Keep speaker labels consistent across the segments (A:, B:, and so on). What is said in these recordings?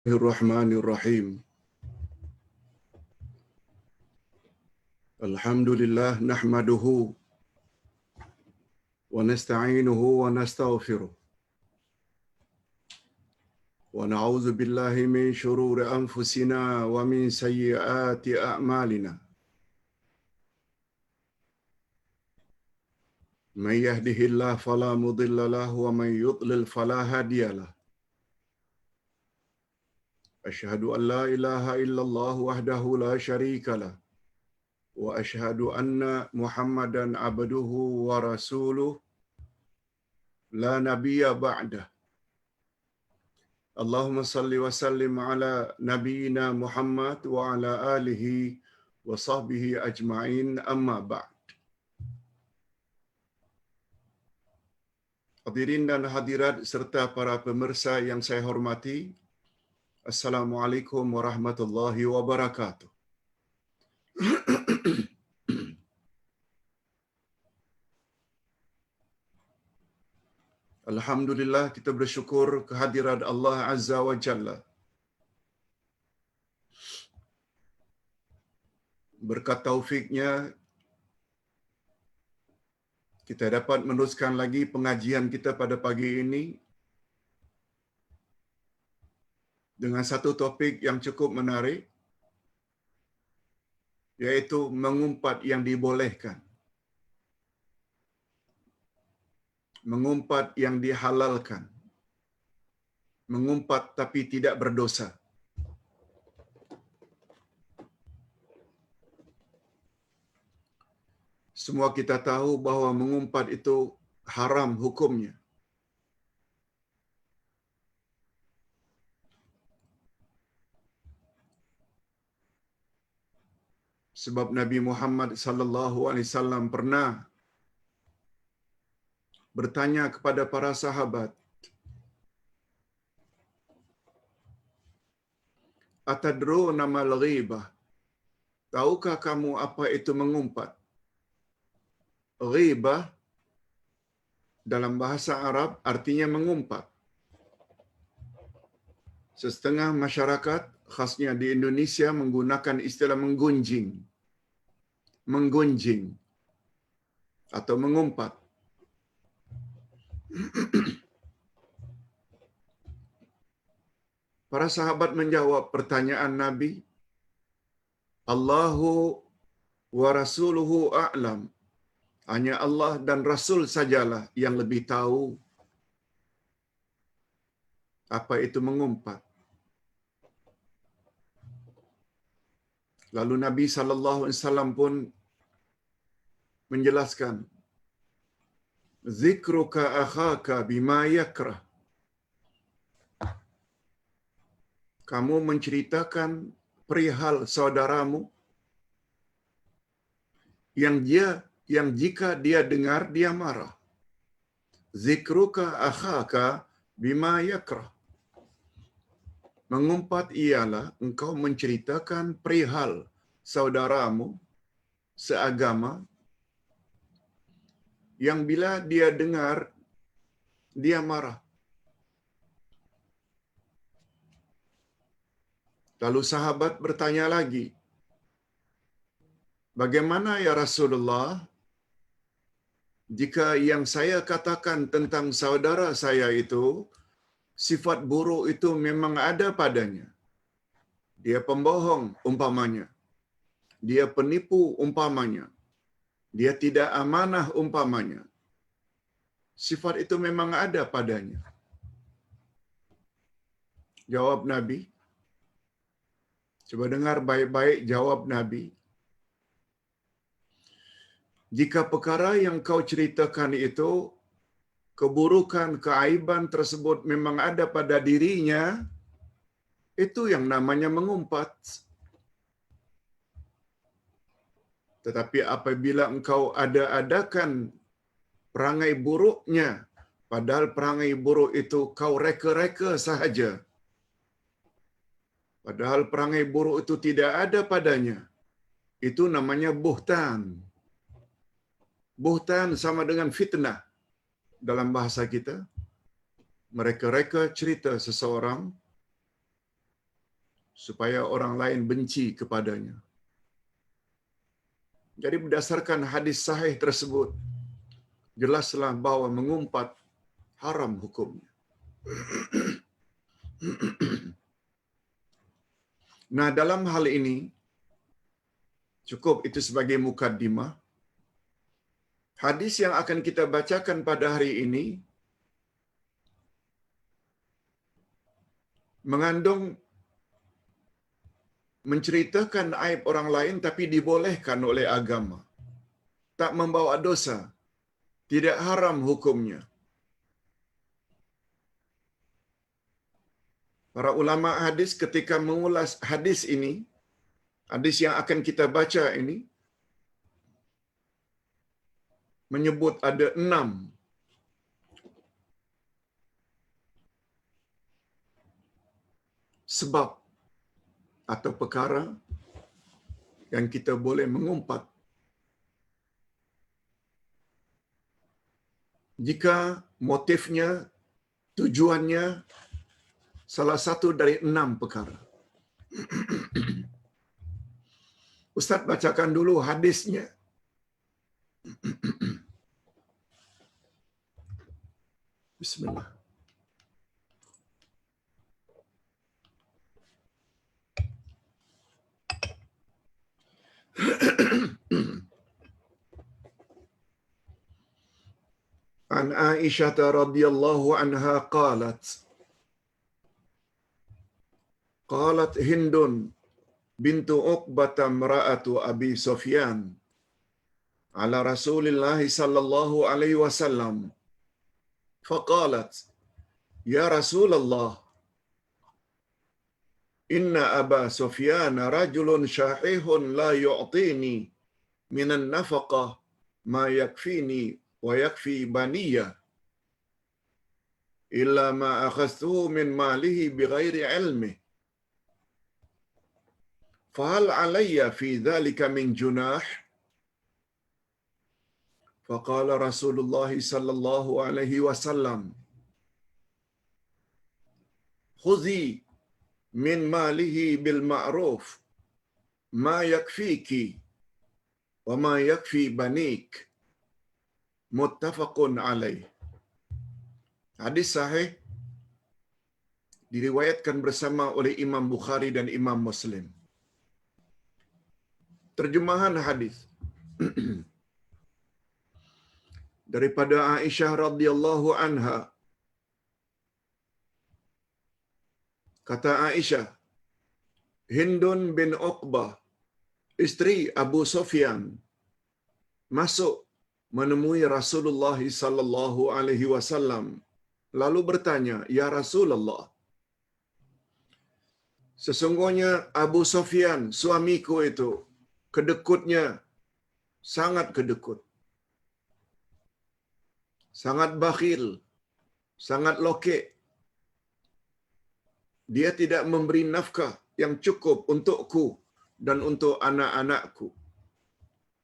A: Bismillahirrahmanirrahim. Alhamdulillah nahmaduhu wa nasta'inuhu wa nastaghfiruh. Wa na'udzu billahi min shururi anfusina wa min sayyiati a'malina. Man yahdihillahu fala mudilla lahu wa man yudlil fala hadiya lahu. Asyhadu an la ilaha illallah wahdahu la syarika lahu. Wa asyhadu anna Muhammadan abduhu wa rasuluh la nabiyya ba'dah. Allahumma salli wa sallim ala nabiyyina Muhammad wa ala alihi wa sahbihi ajma'in amma ba'd. Hadirin dan hadirat serta para pemirsa yang saya hormati, Assalamualaikum warahmatullahi wabarakatuh. Alhamdulillah, kita bersyukur kehadirat Allah Azza wa Jalla. Berkat taufiknya, kita dapat meneruskan lagi pengajian kita pada pagi ini dengan satu topik yang cukup menarik, yaitu mengumpat yang dibolehkan. Mengumpat yang dihalalkan. Mengumpat tapi tidak berdosa. Semua kita tahu bahawa mengumpat itu haram hukumnya. Sebab Nabi Muhammad sallallahu alaihi wasallam pernah bertanya kepada para sahabat, "Atadruna mal ghibah?" Tahukah kamu apa itu mengumpat? Ghibah dalam bahasa Arab artinya mengumpat. Setengah masyarakat, khasnya di Indonesia, menggunakan istilah menggunjing. Menggunjing atau mengumpat. Para sahabat menjawab pertanyaan Nabi, Allahu wa rasuluhu a'lam. Hanya Allah dan Rasul sajalah yang lebih tahu apa itu mengumpat. Lalu Nabi sallallahu alaihi wasallam pun menjelaskan, "Zikruka akhaka bima yakrah." Kamu menceritakan perihal saudaramu yang jika dia dengar dia marah. Zikruka akhaka bima yakrah. Mengumpat ialah engkau menceritakan perihal saudaramu seagama yang bila dia dengar dia marah. Lalu sahabat bertanya lagi, "Bagaimana ya Rasulullah jika yang saya katakan tentang saudara saya itu sifat buruk itu memang ada padanya? Dia pembohong umpamanya. Dia penipu umpamanya. Dia tidak amanah umpamanya. Sifat itu memang ada padanya." Jawab Nabi. Coba dengar baik-baik jawab Nabi. Jika perkara yang kau ceritakan itu, keburukan, keaiban tersebut memang ada pada dirinya, itu yang namanya mengumpat. Tetapi apabila engkau ada-adakan perangai buruknya, padahal perangai buruk itu kau reka-reka sahaja, padahal perangai buruk itu tidak ada padanya, itu namanya buhtan. Buhtan sama dengan fitnah dalam bahasa kita. Mereka-reka cerita seseorang supaya orang lain benci kepadanya. Jadi berdasarkan hadis sahih tersebut, jelaslah bahawa mengumpat haram hukumnya. Nah, dalam hal ini, cukup itu sebagai mukaddimah. Hadis yang akan kita bacakan pada hari ini mengandung menceritakan aib orang lain tapi dibolehkan oleh agama. Tak membawa dosa, tidak haram hukumnya. Para ulama hadis ketika mengulas hadis ini, hadis yang akan kita baca ini, menyebut ada 6 sebab atau perkara yang kita boleh mengumpat jika motifnya, tujuannya salah satu dari 6 perkara. Ustaz bacakan dulu hadisnya. Bismillah. An Aisyah radhiyallahu anha qalat Hindun bintu Uqbah imra'atu Abi Sufyan ala Rasulillah sallallahu alaihi wasallam faqalat ya Rasulullah inna Aba Sufyan rajulun syahihun la yu'tini minan nafaqah ma yakfini wa yakfi baniya illa ma akhadtuhu min malihi bighairi ilmi fahal alayya fi dhalika min junah faqala Rasulullah sallallahu alaihi wasallam khudhi min malihi bil ma'ruf ma yakfiki wa ma yakfi banik muttafaqun alaih. Hadis sahih diriwayatkan bersama oleh Imam Bukhari dan Imam Muslim. Terjemahan hadis daripada Aisyah radhiyallahu anha. Kata Aisyah, Hindun bin Uqbah, isteri Abu Sufyan, masuk menemui Rasulullah sallallahu alaihi wasallam lalu bertanya, "Ya Rasulullah, sesungguhnya Abu Sufyan suamiku itu kedekutnya sangat kedekut, sangat bakhil, sangat lokek. Dia tidak memberi nafkah yang cukup untukku dan untuk anak-anakku.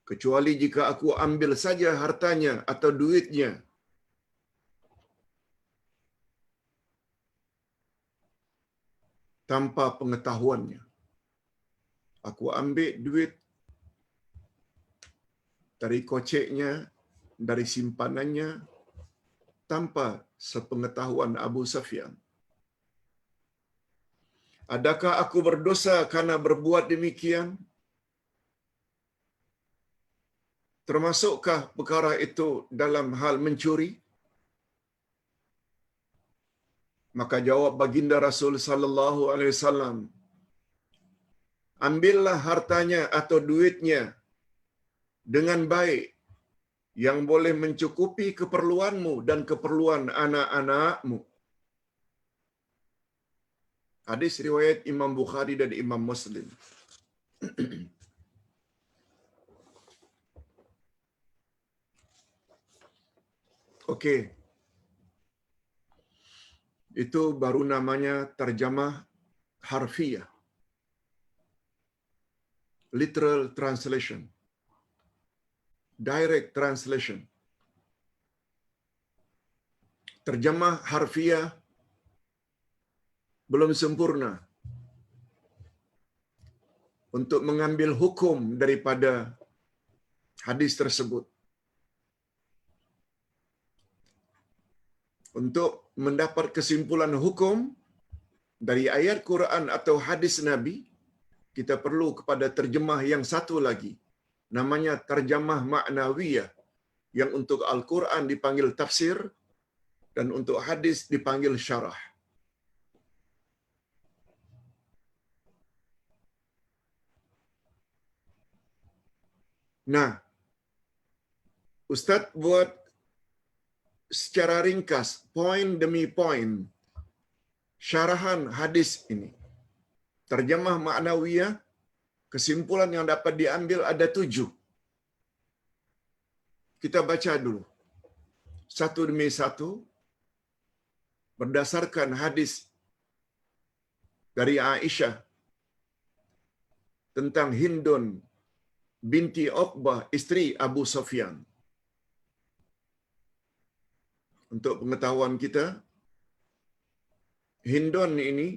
A: Kecuali jika aku ambil saja hartanya atau duitnya. Tanpa pengetahuannya. Aku ambil duit dari koceknya, dari simpanannya, tanpa sepengetahuan Abu Sufyan. Adakah aku berdosa karena berbuat demikian? Termasukkah perkara itu dalam hal mencuri?" Maka jawab baginda Rasul sallallahu alaihi wasallam, "Ambillah hartanya atau duitnya dengan baik yang boleh mencukupi keperluanmu dan keperluan anak-anakmu." Hadis riwayat Imam Bukhari dan Imam Muslim. Okey. Itu baru namanya terjemah harfiah. Literal translation. Direct translation. Terjemah harfiah belum sempurna. untuk mengambil hukum daripada hadis tersebut. Untuk mendapat kesimpulan hukum dari ayat Quran atau hadis Nabi, kita perlu kepada terjemah yang satu lagi. Namanya terjemah ma'nawiyah, yang untuk Al-Quran dipanggil tafsir dan untuk hadis dipanggil syarah. Nah, Ustaz buat secara ringkas, poin demi poin, syarahan hadis ini. Terjemah ma'nawiyah, kesimpulan yang dapat diambil ada 7. Kita baca dulu, satu demi satu, berdasarkan hadis dari Aisyah tentang Hindun binti Uqbah, isteri Abu Sufyan. Untuk pengetahuan kita, Hindun ini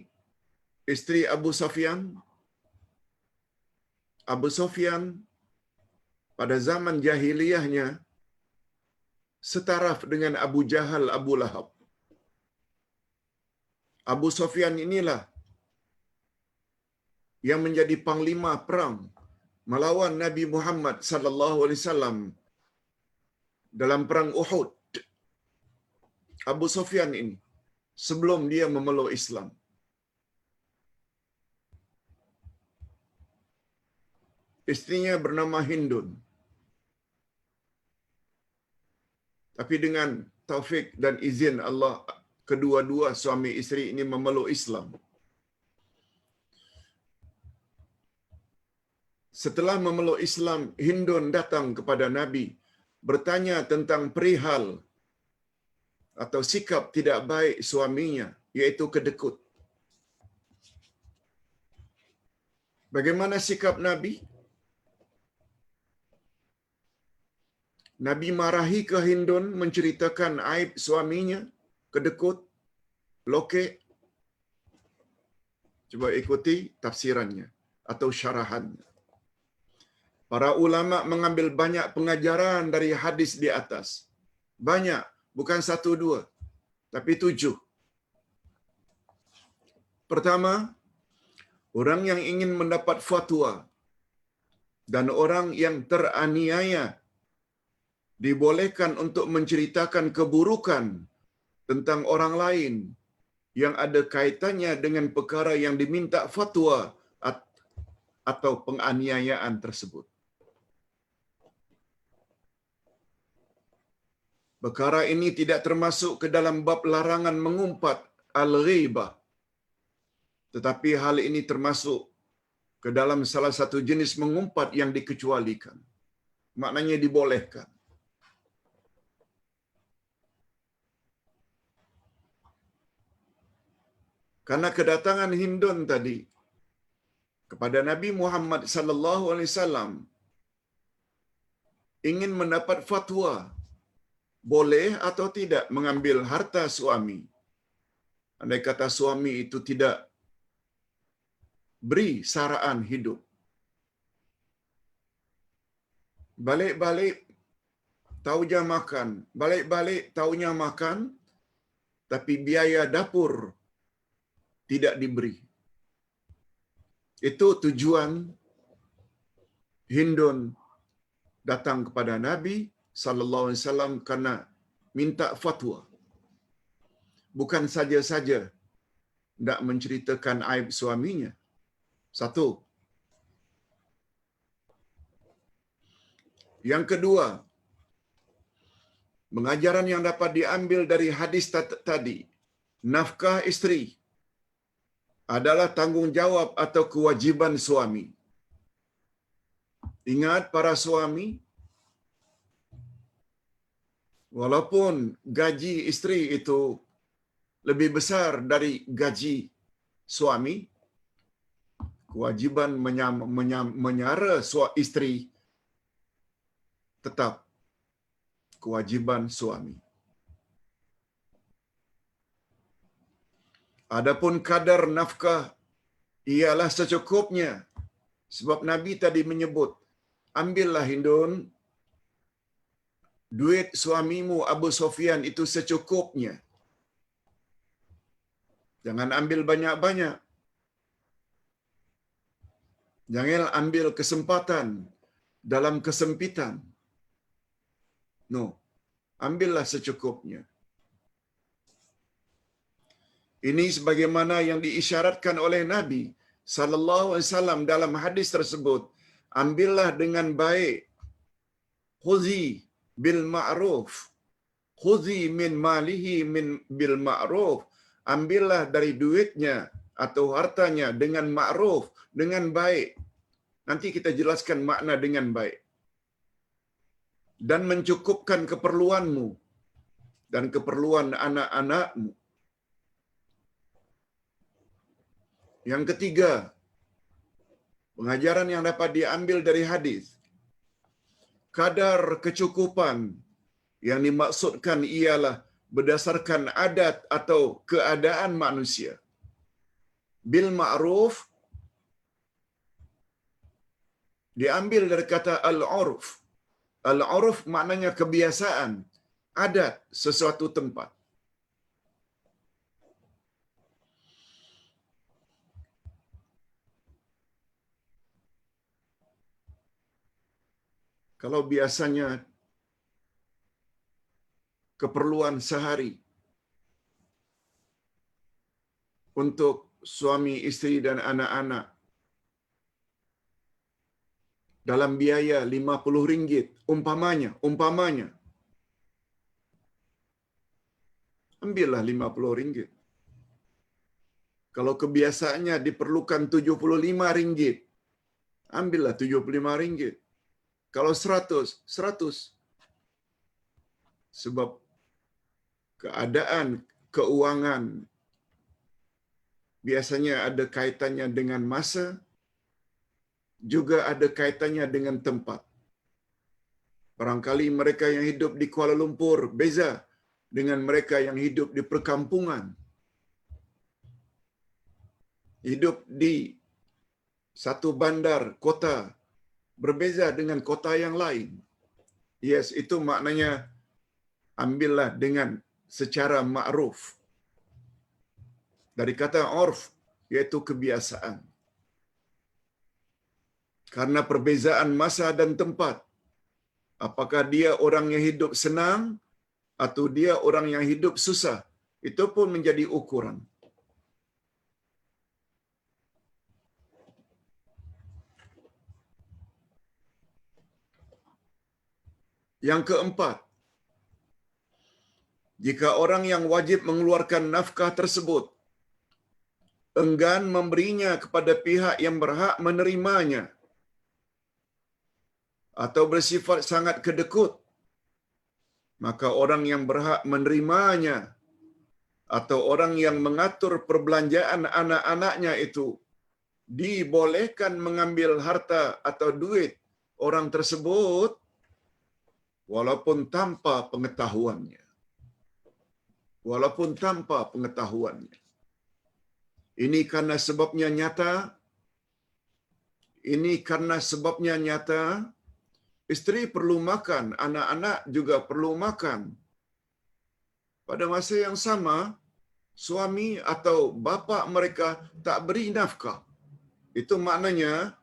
A: isteri Abu Sufyan. Abu Sufyan pada zaman jahiliyahnya setaraf dengan Abu Jahal, Abu Lahab. Abu Sufyan inilah yang menjadi panglima perang melawan Nabi Muhammad sallallahu alaihi wasallam dalam perang Uhud. Abu Sufyan ini sebelum dia memeluk Islam. Istrinya bernama Hindun. Tapi dengan taufik dan izin Allah, kedua-dua suami isteri ini memeluk Islam. Setelah memeluk Islam, Hindun datang kepada Nabi bertanya tentang perihal atau sikap tidak baik suaminya, yaitu kedekut. Bagaimana sikap Nabi? Nabi marahi ke Hindun menceritakan aib suaminya, kedekut, lokek. Cuba ikuti tafsirannya atau syarahannya. Para ulama mengambil banyak pengajaran dari hadis di atas. Banyak, bukan 1 2, tapi 7. Pertama, orang yang ingin mendapat fatwa dan orang yang teraniaya dibolehkan untuk menceritakan keburukan tentang orang lain yang ada kaitannya dengan perkara yang diminta fatwa atau penganiayaan tersebut. Perkara ini tidak termasuk ke dalam bab larangan mengumpat al-ghibah. Tetapi hal ini termasuk ke dalam salah satu jenis mengumpat yang dikecualikan. Maknanya dibolehkan. Karena kedatangan Hindun tadi kepada Nabi Muhammad sallallahu alaihi wasallam ingin mendapat fatwa boleh atau tidak mengambil harta suami. Andai kata suami itu tidak beri saraan hidup. Balik-balik taunya makan, balik-balik taunya makan, tapi biaya dapur tidak diberi. Itu tujuan Hindun datang kepada Nabi sallallahu alaihi wasallam karena minta fatwa. Bukan saja-saja tidak menceritakan aib suaminya. 1. Yang kedua, pengajaran yang dapat diambil dari hadis tadi, nafkah isteri adalah tanggungjawab atau kewajiban suami. Ingat para suami, walaupun gaji isteri itu lebih besar dari gaji suami, kewajiban menyara isteri tetap kewajiban suami. Adapun kadar nafkah ialah secukupnya Sebab Nabi tadi menyebut, ambillah Hindun, duit suamimu Abu Sofyan itu secukupnya. Jangan ambil banyak-banyak. Jangan ambil kesempatan dalam kesempitan. No, ambillah secukupnya. Ini sebagaimana yang diisyaratkan oleh Nabi sallallahu alaihi wasallam dalam hadis tersebut. Ambillah dengan baik. Khuzi bil ma'ruf. Khuzi min malihi min bil ma'ruf. Ambillah dari duitnya atau hartanya dengan ma'ruf, dengan baik. Nanti kita jelaskan makna dengan baik. Dan mencukupkan keperluanmu dan keperluan anak-anakmu. Yang ketiga, pengajaran yang dapat diambil dari hadis, kadar kecukupan yang dimaksudkan ialah berdasarkan adat atau keadaan manusia. Bil ma'ruf diambil dari kata al-urf. Al-urf maknanya kebiasaan, adat sesuatu tempat. Kalau biasanya keperluan sehari untuk suami, isteri dan anak-anak dalam biaya RM50, umpamanya, ambillah RM50. Kalau kebiasaannya diperlukan RM75, ambillah RM75. Kalau 100. Sebab keadaan keuangan biasanya ada kaitannya dengan masa, juga ada kaitannya dengan tempat. Barangkali mereka yang hidup di Kuala Lumpur beza dengan mereka yang hidup di perkampungan. Hidup di satu bandar kota berbeza dengan kota yang lain. Yes, itu maknanya ambillah dengan secara ma'ruf. Dari kata urf, yaitu kebiasaan. Karena perbezaan masa dan tempat. Apakah dia orang yang hidup senang atau dia orang yang hidup susah, itu pun menjadi ukuran. Yang keempat, jika orang yang wajib mengeluarkan nafkah tersebut enggan memberinya kepada pihak yang berhak menerimanya atau bersifat sangat kedekut, maka orang yang berhak menerimanya atau orang yang mengatur perbelanjaan anak-anaknya itu dibolehkan mengambil harta atau duit orang tersebut walaupun tanpa pengetahuannya. Walaupun tanpa pengetahuannya. Ini karena sebabnya nyata, isteri perlu makan, anak-anak juga perlu makan. Pada masa yang sama, suami atau bapa mereka tak beri nafkah. Itu maknanya,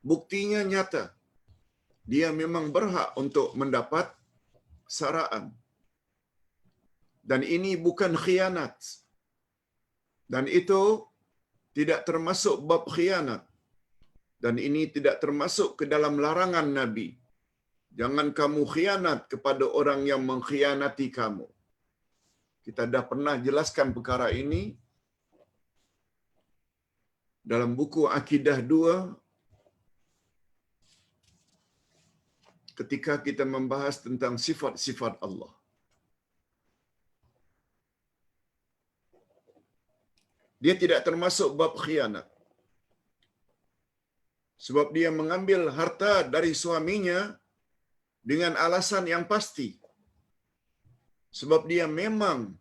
A: buktinya nyata. Dia memang berhak untuk mendapat saraan. Dan ini bukan khianat. Dan itu tidak termasuk bab khianat. Dan ini tidak termasuk ke dalam larangan Nabi. Jangan kamu khianat kepada orang yang mengkhianati kamu. Kita dah pernah jelaskan perkara ini dalam buku Akidah 2 ketika kita membahas tentang sifat-sifat Allah. Dia tidak termasuk bab khianat. Sebab dia mengambil harta dari suaminya dengan alasan yang pasti. Sebab dia memang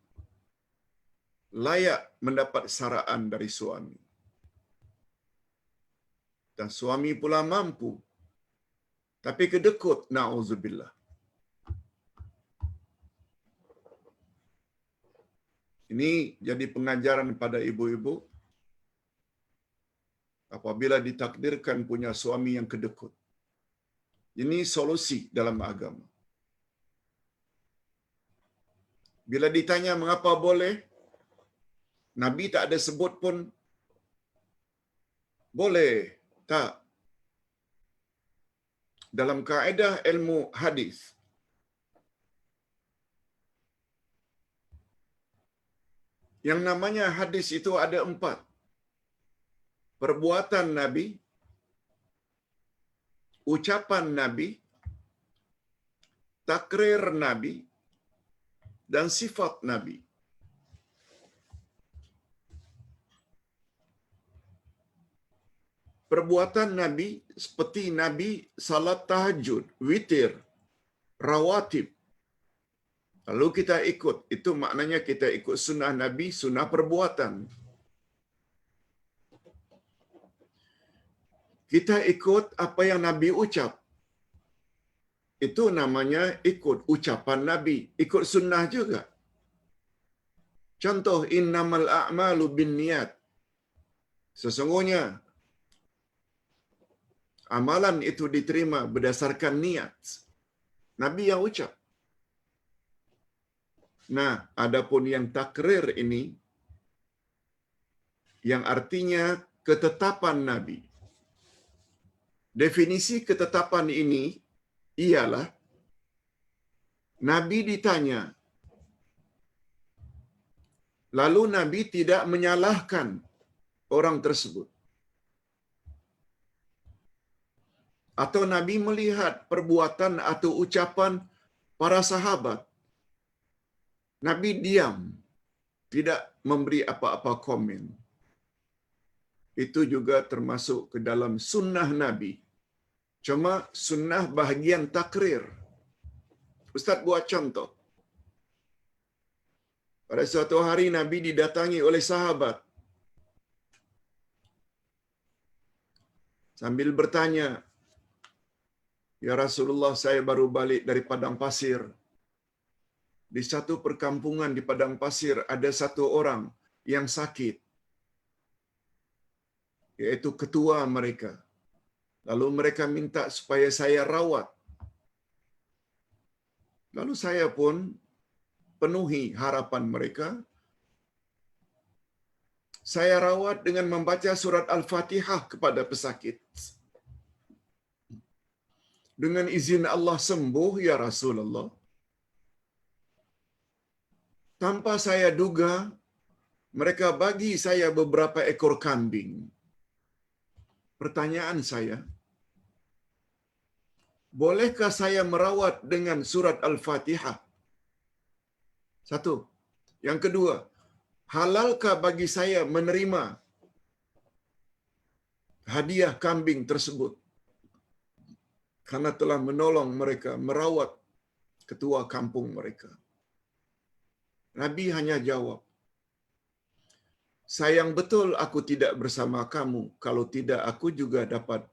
A: layak mendapat saraan dari suami. Dan suami pula mampu. Tapi kedekut, na'udzubillah. Ini jadi pengajaran pada ibu-ibu. Apabila ditakdirkan punya suami yang kedekut. Ini solusi dalam agama. Bila ditanya mengapa boleh, Nabi tak ada sebut pun, boleh, tak. Dalam kaedah ilmu hadis, yang namanya hadis itu ada 4. Perbuatan Nabi, ucapan Nabi, takrir Nabi, dan sifat Nabi. Perbuatan Nabi seperti Nabi salat tahajud, witir, rawatib. Lalu kita ikut, itu maknanya kita ikut sunnah Nabi, sunnah perbuatan. Kita ikut apa yang Nabi ucap. Itu namanya ikut ucapan Nabi, ikut sunnah juga. Contoh, innamal a'malu binniyat. Sesungguhnya amalan itu diterima berdasarkan niat. Nabi yang ucap. Nah, adapun yang takrir ini, yang artinya ketetapan Nabi. Definisi ketetapan ini ialah Nabi ditanya, lalu Nabi tidak menyalahkan orang tersebut. Atau Nabi melihat perbuatan atau ucapan para sahabat. Nabi diam, tidak memberi apa-apa komen. Itu juga termasuk ke dalam sunnah Nabi. Cuma sunnah bahagian takrir. Ustaz buat contoh. Pada suatu hari Nabi didatangi oleh sahabat. Sambil bertanya, "Ya Rasulullah, saya baru balik dari padang pasir. Di satu perkampungan di padang pasir ada satu orang yang sakit, yaitu ketua mereka. Lalu mereka minta supaya saya rawat. Lalu saya pun penuhi harapan mereka. Saya rawat dengan membaca surat Al-Fatihah kepada pesakit. Dengan izin Allah sembuh, ya Rasulullah. Tanpa saya duga, mereka bagi saya beberapa ekor kambing. Pertanyaan saya, bolehkah saya merawat dengan surat Al-Fatihah? Satu. Yang kedua, halalkah bagi saya menerima hadiah kambing tersebut? Karena telah menolong mereka, merawat ketua kampung mereka. Nabi hanya jawab, sayang betul aku tidak bersama kamu, kalau tidak aku juga dapat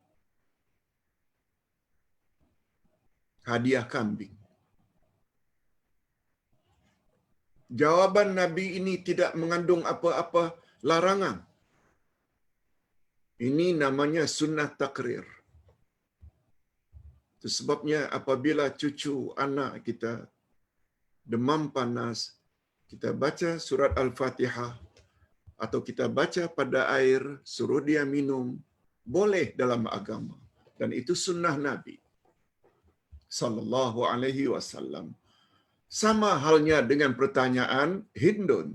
A: hadiah kambing. Jawaban Nabi ini tidak mengandung apa-apa larangan. Ini namanya sunnah takrir. Itu sebabnya apabila cucu anak kita demam panas, kita baca surat Al-Fatihah atau kita baca pada air, suruh dia minum, boleh dalam agama. Dan itu sunnah Nabi sallallahu alaihi wasallam. Sama halnya dengan pertanyaan Hindun.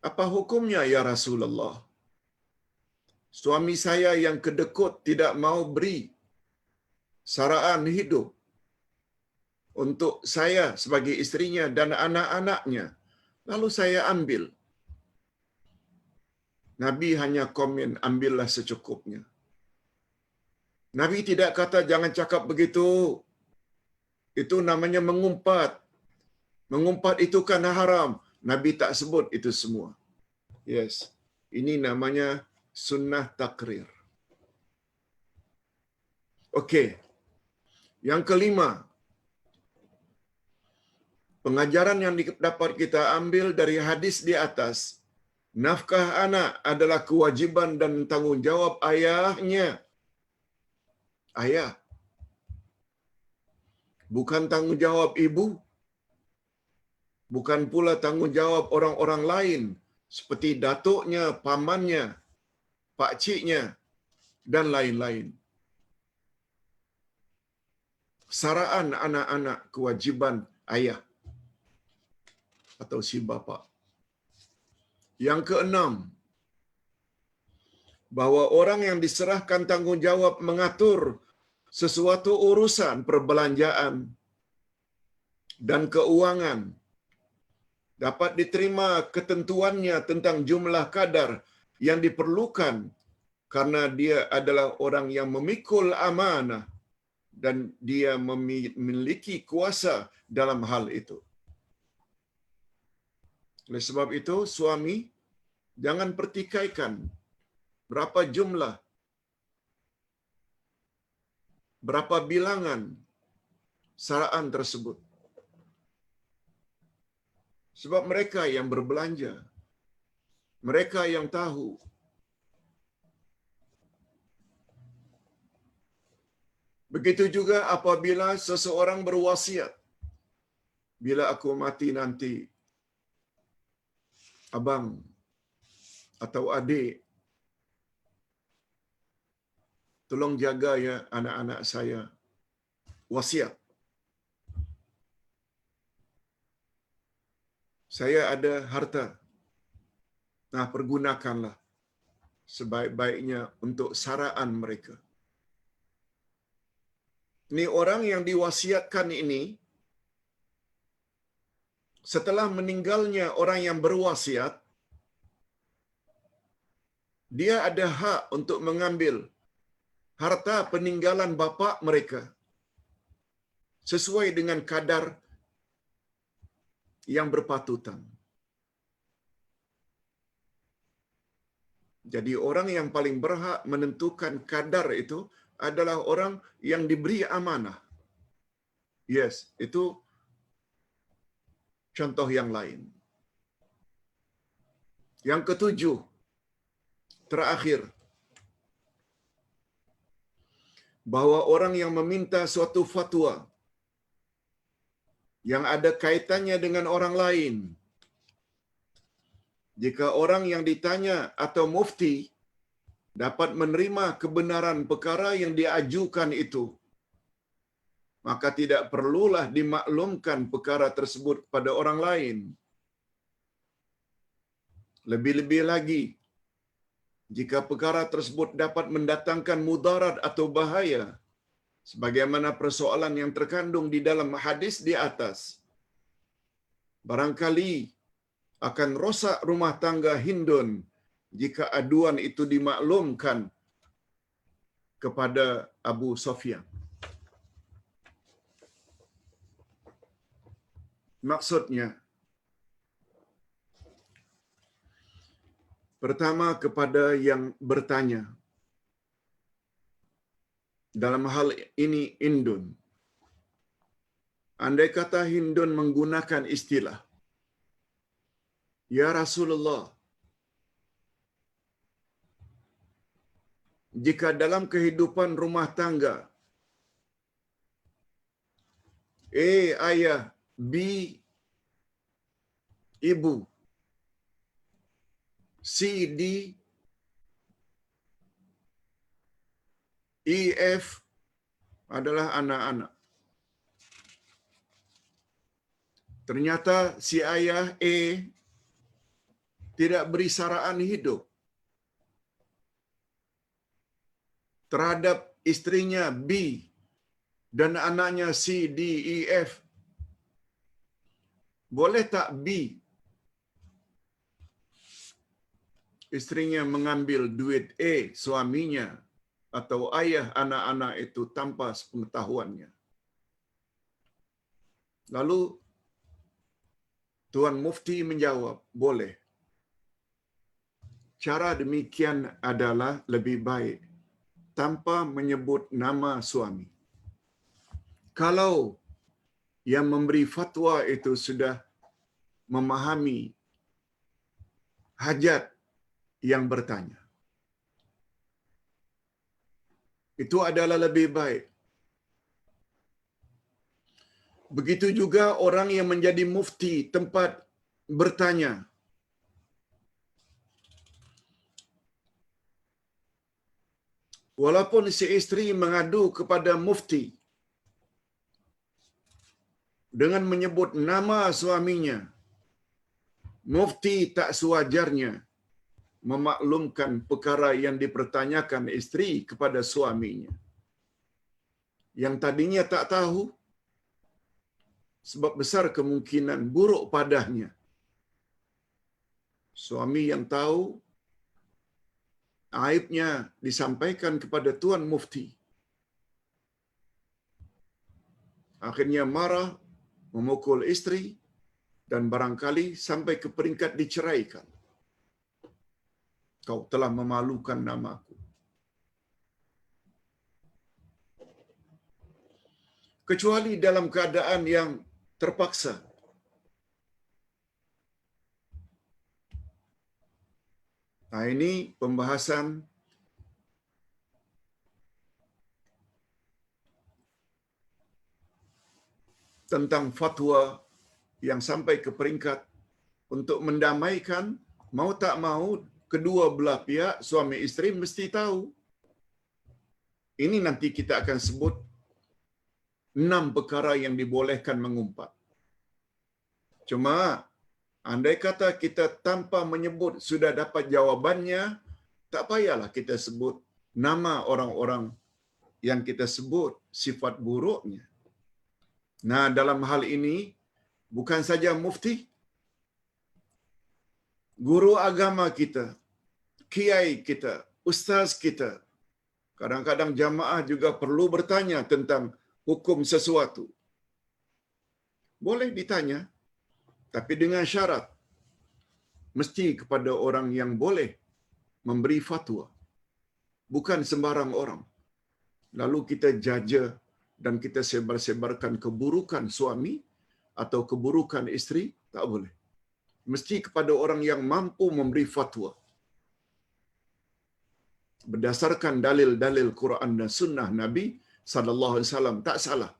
A: Apa hukumnya ya Rasulullah? Suami saya yang kedekut tidak mau beri saraan hidup untuk saya sebagai istrinya dan anak-anaknya. Lalu saya ambil. Nabi hanya komen, ambillah secukupnya. Nabi tidak kata jangan cakap begitu. Itu namanya mengumpat. Mengumpat itu kan haram. Nabi tak sebut itu semua. Yes. Ini namanya sunnah takrir. Okey. Yang kelima, pengajaran yang dapat kita ambil dari hadis di atas, nafkah anak adalah kewajiban dan tanggungjawab ayahnya. Ayah. Bukan tanggungjawab ibu. Bukan pula tanggungjawab orang-orang lain seperti datuknya, pamannya, pakciknya, dan lain-lain. Saraan anak-anak kewajiban ayah atau si bapa. Yang keenam, bahawa orang yang diserahkan tanggungjawab mengatur sesuatu urusan perbelanjaan dan keuangan dapat diterima ketentuannya tentang jumlah kadar yang diperlukan karena dia adalah orang yang memikul amanah dan dia memiliki kuasa dalam hal itu. Oleh sebab itu, suami jangan pertikaikan berapa jumlah, berapa bilangan saraan tersebut. Sebab mereka yang berbelanja, mereka yang tahu. Begitu juga apabila seseorang berwasiat, bila aku mati nanti, abang atau adik, tolong jaga ya anak-anak saya. Wasiat. Saya ada harta. Nah, pergunakanlah sebaik-baiknya untuk saraan mereka. Ini orang yang diwasiatkan ini, setelah meninggalnya orang yang berwasiat, dia ada hak untuk mengambil harta peninggalan bapa mereka sesuai dengan kadar yang berpatutan. Jadi orang yang paling berhak menentukan kadar itu adalah orang yang diberi amanah. Yes, itu contoh yang lain. Yang ketujuh, terakhir, bahawa orang yang meminta suatu fatwa yang ada kaitannya dengan orang lain, jika orang yang ditanya atau mufti dapat menerima kebenaran perkara yang diajukan itu, maka tidak perlulah dimaklumkan perkara tersebut kepada orang lain. Lebih-lebih lagi, jika perkara tersebut dapat mendatangkan mudarat atau bahaya, sebagaimana persoalan yang terkandung di dalam hadis di atas, barangkali akan rosak rumah tangga Hindun jika aduan itu dimaklumkan kepada Abu Sufyan. Maksudnya, pertama kepada yang bertanya, dalam hal ini Hindun. Andai kata Hindun menggunakan istilah, ya Rasulullah, jika dalam kehidupan rumah tangga, A ayah, B ibu, C D, E F adalah anak-anak. Ternyata si ayah A tidak beri saraan hidup terhadap istrinya B dan anaknya C, D, E, F. Boleh tak B istrinya mengambil duit A, suaminya atau ayah anak-anak itu tanpa sepengetahuannya? Lalu Tuan Mufti menjawab, boleh. cara demikian adalah lebih baik tanpa menyebut nama suami. Kalau yang memberi fatwa itu sudah memahami hajat yang bertanya, itu adalah lebih baik. Begitu juga orang yang menjadi mufti tempat bertanya. Walaupun si isteri mengadu kepada mufti dengan menyebut nama suaminya, mufti tak sewajarnya memaklumkan perkara yang dipertanyakan isteri kepada suaminya. Yang tadinya tak tahu, sebab besar kemungkinan buruk padanya. Suami yang tahu, aibnya disampaikan kepada Tuan Mufti. Akhirnya marah, memukul isteri, dan barangkali sampai ke peringkat diceraikan. Kau telah memalukan namaku. Kecuali dalam keadaan yang terpaksa. Nah, ini pembahasan tentang fatwa yang sampai ke peringkat untuk mendamaikan, mau tak mau kedua belah pihak suami isteri mesti tahu. Ini nanti kita akan sebut 6 perkara yang dibolehkan mengumpat. Cuma andai kata kita tanpa menyebut sudah dapat jawabannya, tak payahlah kita sebut nama orang-orang yang kita sebut sifat buruknya. Nah, dalam hal ini bukan saja mufti, guru agama kita, kiai kita, ustaz kita, kadang-kadang jamaah juga perlu bertanya tentang hukum sesuatu. Boleh ditanya, tapi dengan syarat mesti kepada orang yang boleh memberi fatwa, bukan sembarang orang. Lalu kita jaja dan kita sebar-sebarkan keburukan suami atau keburukan isteri, tak boleh. Mesti kepada orang yang mampu memberi fatwa berdasarkan dalil-dalil Quran dan sunnah Nabi sallallahu alaihi wasallam, tak salah.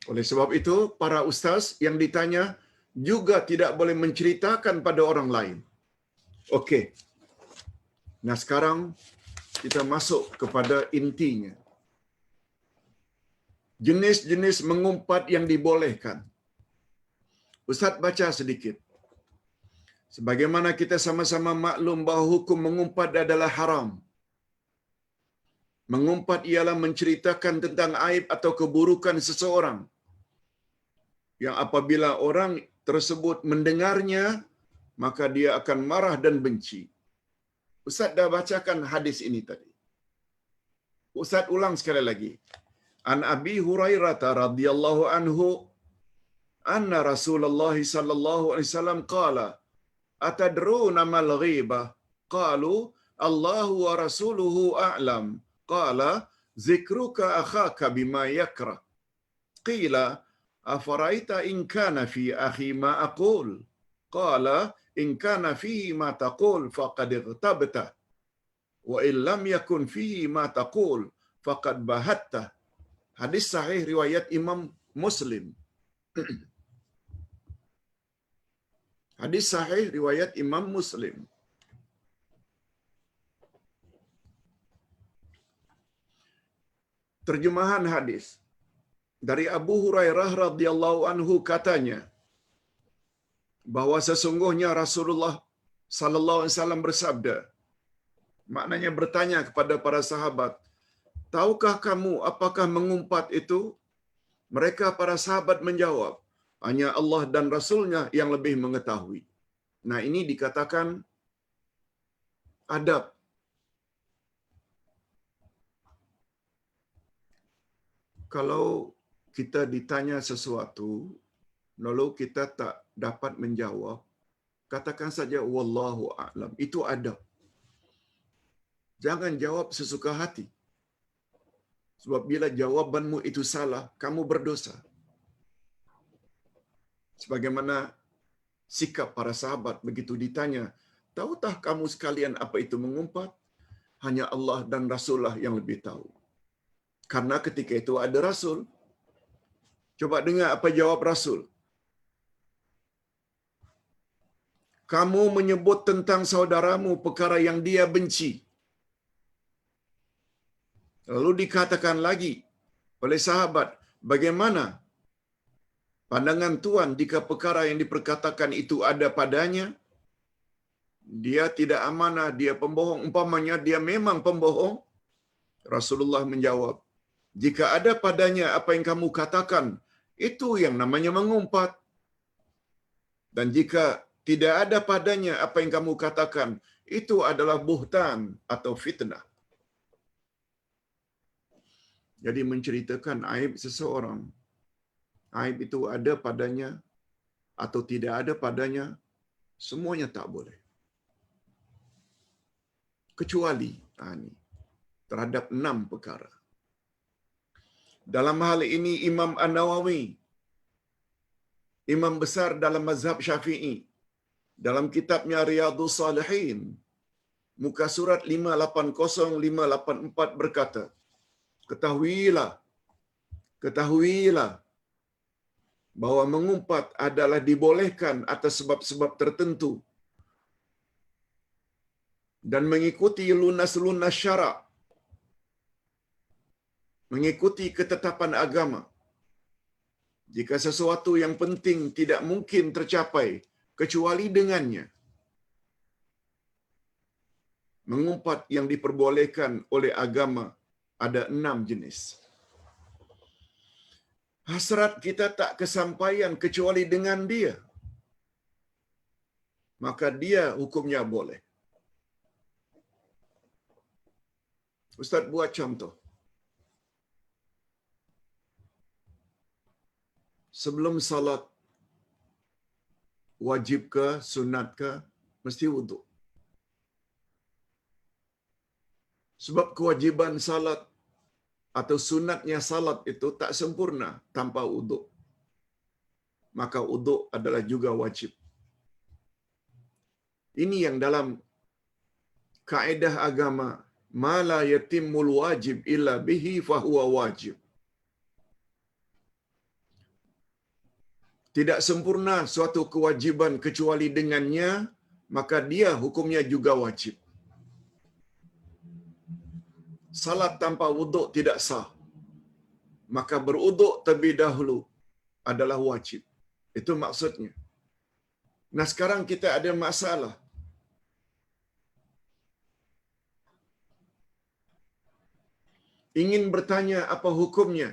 A: Oleh sebab itu, para ustaz yang ditanya juga tidak boleh menceritakan pada orang lain. Okey. Nah, sekarang kita masuk kepada intinya. Jenis-jenis mengumpat yang dibolehkan. Ustaz baca sedikit. Sebagaimana kita sama-sama maklum bahawa hukum mengumpat adalah haram. Mengumpat ialah menceritakan tentang aib atau keburukan seseorang, yang apabila orang tersebut mendengarnya, maka dia akan marah dan benci. Ustaz dah bacakan hadis ini tadi. Ustaz ulang sekali lagi. An Abi Hurairah radhiyallahu anhu anna Rasulullah sallallahu alaihi wasallam qala atadruna mal ghibah qalu Allahu wa rasuluhu a'lam qala zikruka akhaka bima yakrah qila afaraita in kana fi akhi ma aqul qala in kana fihi ma taqul faqad igtabta wa in lam yakun fihi ma taqul faqad bahatta. Hadis sahih riwayat Imam Muslim. Hadis sahih riwayat Imam Muslim. Terjemahan hadis dari Abu Hurairah radhiyallahu anhu katanya bahwa sesungguhnya Rasulullah sallallahu alaihi wasallam bersabda, maknanya bertanya kepada para sahabat, tahukah kamu apakah mengumpat itu? Mereka para sahabat menjawab, hanya Allah dan Rasulnya yang lebih mengetahui. Nah, ini dikatakan adab. Kalau kita ditanya sesuatu, lalu kita tak dapat menjawab, katakan saja wallahu a'lam. Itu adab. Jangan jawab sesuka hati. Sebab bila jawabanmu itu salah, kamu berdosa. Sebagaimana sikap para sahabat begitu ditanya, tahukah kamu sekalian apa itu mengumpat? Hanya Allah dan Rasulullah yang lebih tahu. Karena ketika itu ada Rasul. Coba dengar apa jawab Rasul. Kamu menyebut tentang saudaramu perkara yang dia benci. Lalu dikatakan lagi oleh sahabat, bagaimana pandangan Tuhan jika perkara yang diperkatakan itu ada padanya? Dia tidak amanah, dia pembohong. Umpamanya dia memang pembohong. Rasulullah menjawab, jika ada padanya apa yang kamu katakan, itu yang namanya mengumpat. Dan jika tidak ada padanya apa yang kamu katakan, itu adalah buhtan atau fitnah. Jadi menceritakan aib seseorang, aib itu ada padanya atau tidak ada padanya, semuanya tak boleh. Kecuali ini, terhadap 6 perkara. Dalam hal ini Imam An-Nawawi, imam besar dalam mazhab Syafi'i, dalam kitabnya Riyadhus Shalihin, muka surat 580-584 berkata, ketahuilah bahwa mengumpat adalah dibolehkan atas sebab-sebab tertentu dan mengikuti lunas-lunas syarak, mengikuti ketetapan agama. Jika sesuatu yang penting tidak mungkin tercapai kecuali dengannya. Mengumpat yang diperbolehkan oleh agama ada 6 jenis. Hasrat kita tak kesampaian kecuali dengan dia, maka dia hukumnya boleh. Ustaz buat contoh. Sebelum salat, wajib ke, sunat ke, mesti wuduk. Sebab kewajiban salat atau sunatnya salat itu tak sempurna tanpa wuduk. Maka wuduk adalah juga wajib. Ini yang dalam kaedah agama, ma la yatimmul wajib illa bihi fahuwa wajib. Tidak sempurna suatu kewajiban kecuali dengannya, maka dia hukumnya juga wajib. Salat tanpa wuduk tidak sah, maka berwuduk terlebih dahulu adalah wajib. Itu maksudnya. Nah sekarang kita ada masalah. Ingin bertanya apa hukumnya?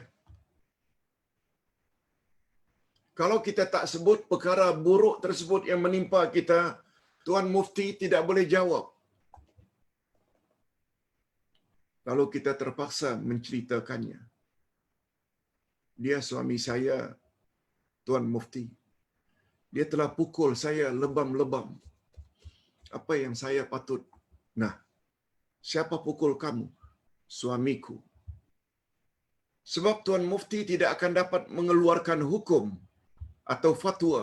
A: Kalau kita tak sebut perkara buruk tersebut yang menimpa kita, Tuan Mufti tidak boleh jawab. Lalu kita terpaksa menceritakannya. Dia suami saya, Tuan Mufti. Dia telah pukul saya lebam-lebam. Apa yang saya patut? Nah, siapa pukul kamu? Suamiku. Sebab Tuan Mufti tidak akan dapat mengeluarkan hukum atau fatwa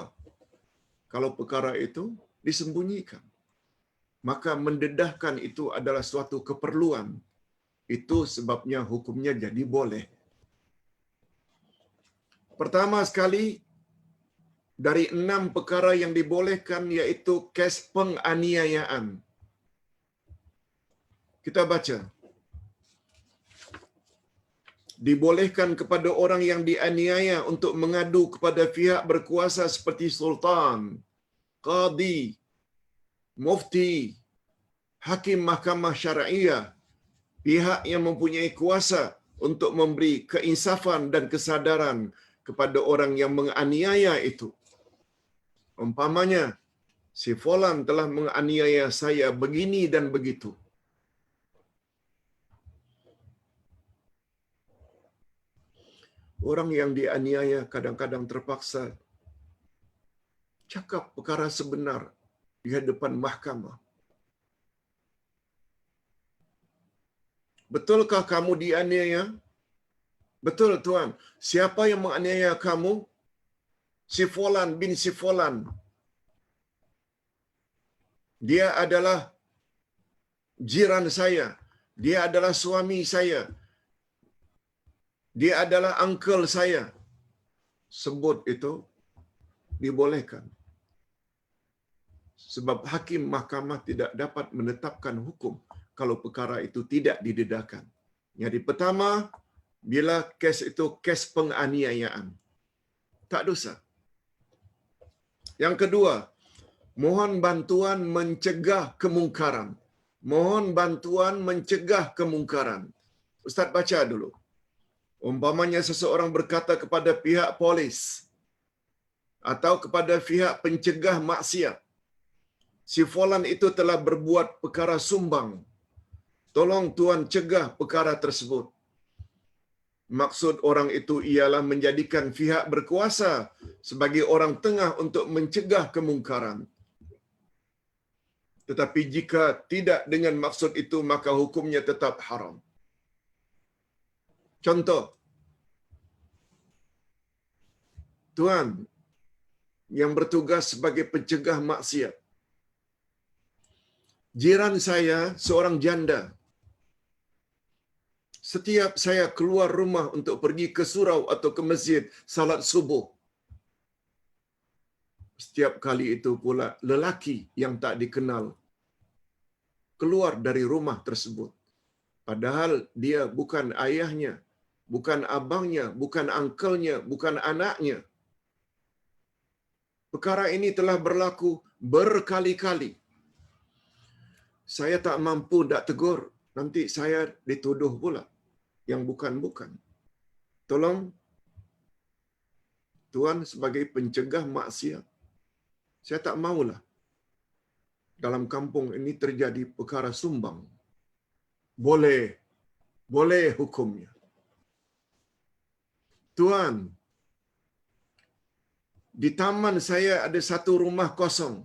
A: kalau perkara itu disembunyikan. Maka mendedahkan itu adalah suatu keperluan. Itu sebabnya hukumnya jadi boleh. Pertama sekali, dari 6 perkara yang dibolehkan yaitu kes penganiayaan. Kita baca. Dibolehkan kepada orang yang dianiaya untuk mengadu kepada pihak berkuasa seperti sultan, qadi, mufti, hakim mahkamah syariah, pihak yang mempunyai kuasa untuk memberi keinsafan dan kesadaran kepada orang yang menganiaya itu. Umpamanya, si fulan telah menganiaya saya begini dan begitu. Orang yang dianiaya kadang-kadang terpaksa cakap perkara sebenar di hadapan mahkamah. Betulkah kamu dianiaya? Betul, Tuan. Siapa yang menganiaya kamu? Si Fulan bin si Fulan. Dia adalah jiran saya. Dia adalah suami saya. Dia adalah uncle saya. Sebut itu dibolehkan. Sebab hakim mahkamah tidak dapat menetapkan hukum kalau perkara itu tidak didedahkan. Jadi pertama, bila kes itu kes penganiayaan, tak dosa. Yang kedua, mohon bantuan mencegah kemungkaran. Mohon bantuan mencegah kemungkaran. Ustaz baca dulu. Umpamanya seseorang berkata kepada pihak polis atau kepada pihak pencegah maksiat, si fulan itu telah berbuat perkara sumbang. Tolong Tuan cegah perkara tersebut. Maksud orang itu ialah menjadikan pihak berkuasa sebagai orang tengah untuk mencegah kemungkaran. Tetapi jika tidak dengan maksud itu, maka hukumnya tetap haram. Contoh, Tuan yang bertugas sebagai pencegah maksiat. Jiran saya seorang janda. Setiap saya keluar rumah untuk pergi ke surau atau ke masjid salat subuh, setiap kali itu pula lelaki yang tak dikenal keluar dari rumah tersebut. Padahal dia bukan ayahnya, bukan abangnya, bukan angkelnya, bukan anaknya. Perkara ini telah berlaku berkali-kali. Saya tak mampu nak tegur, nanti saya dituduh pula yang bukan-bukan. Tolong, Tuan sebagai pencegah maksiat, saya tak maulah dalam kampung ini terjadi perkara sumbang. Boleh hukumnya. Tuan, di taman saya ada satu rumah kosong.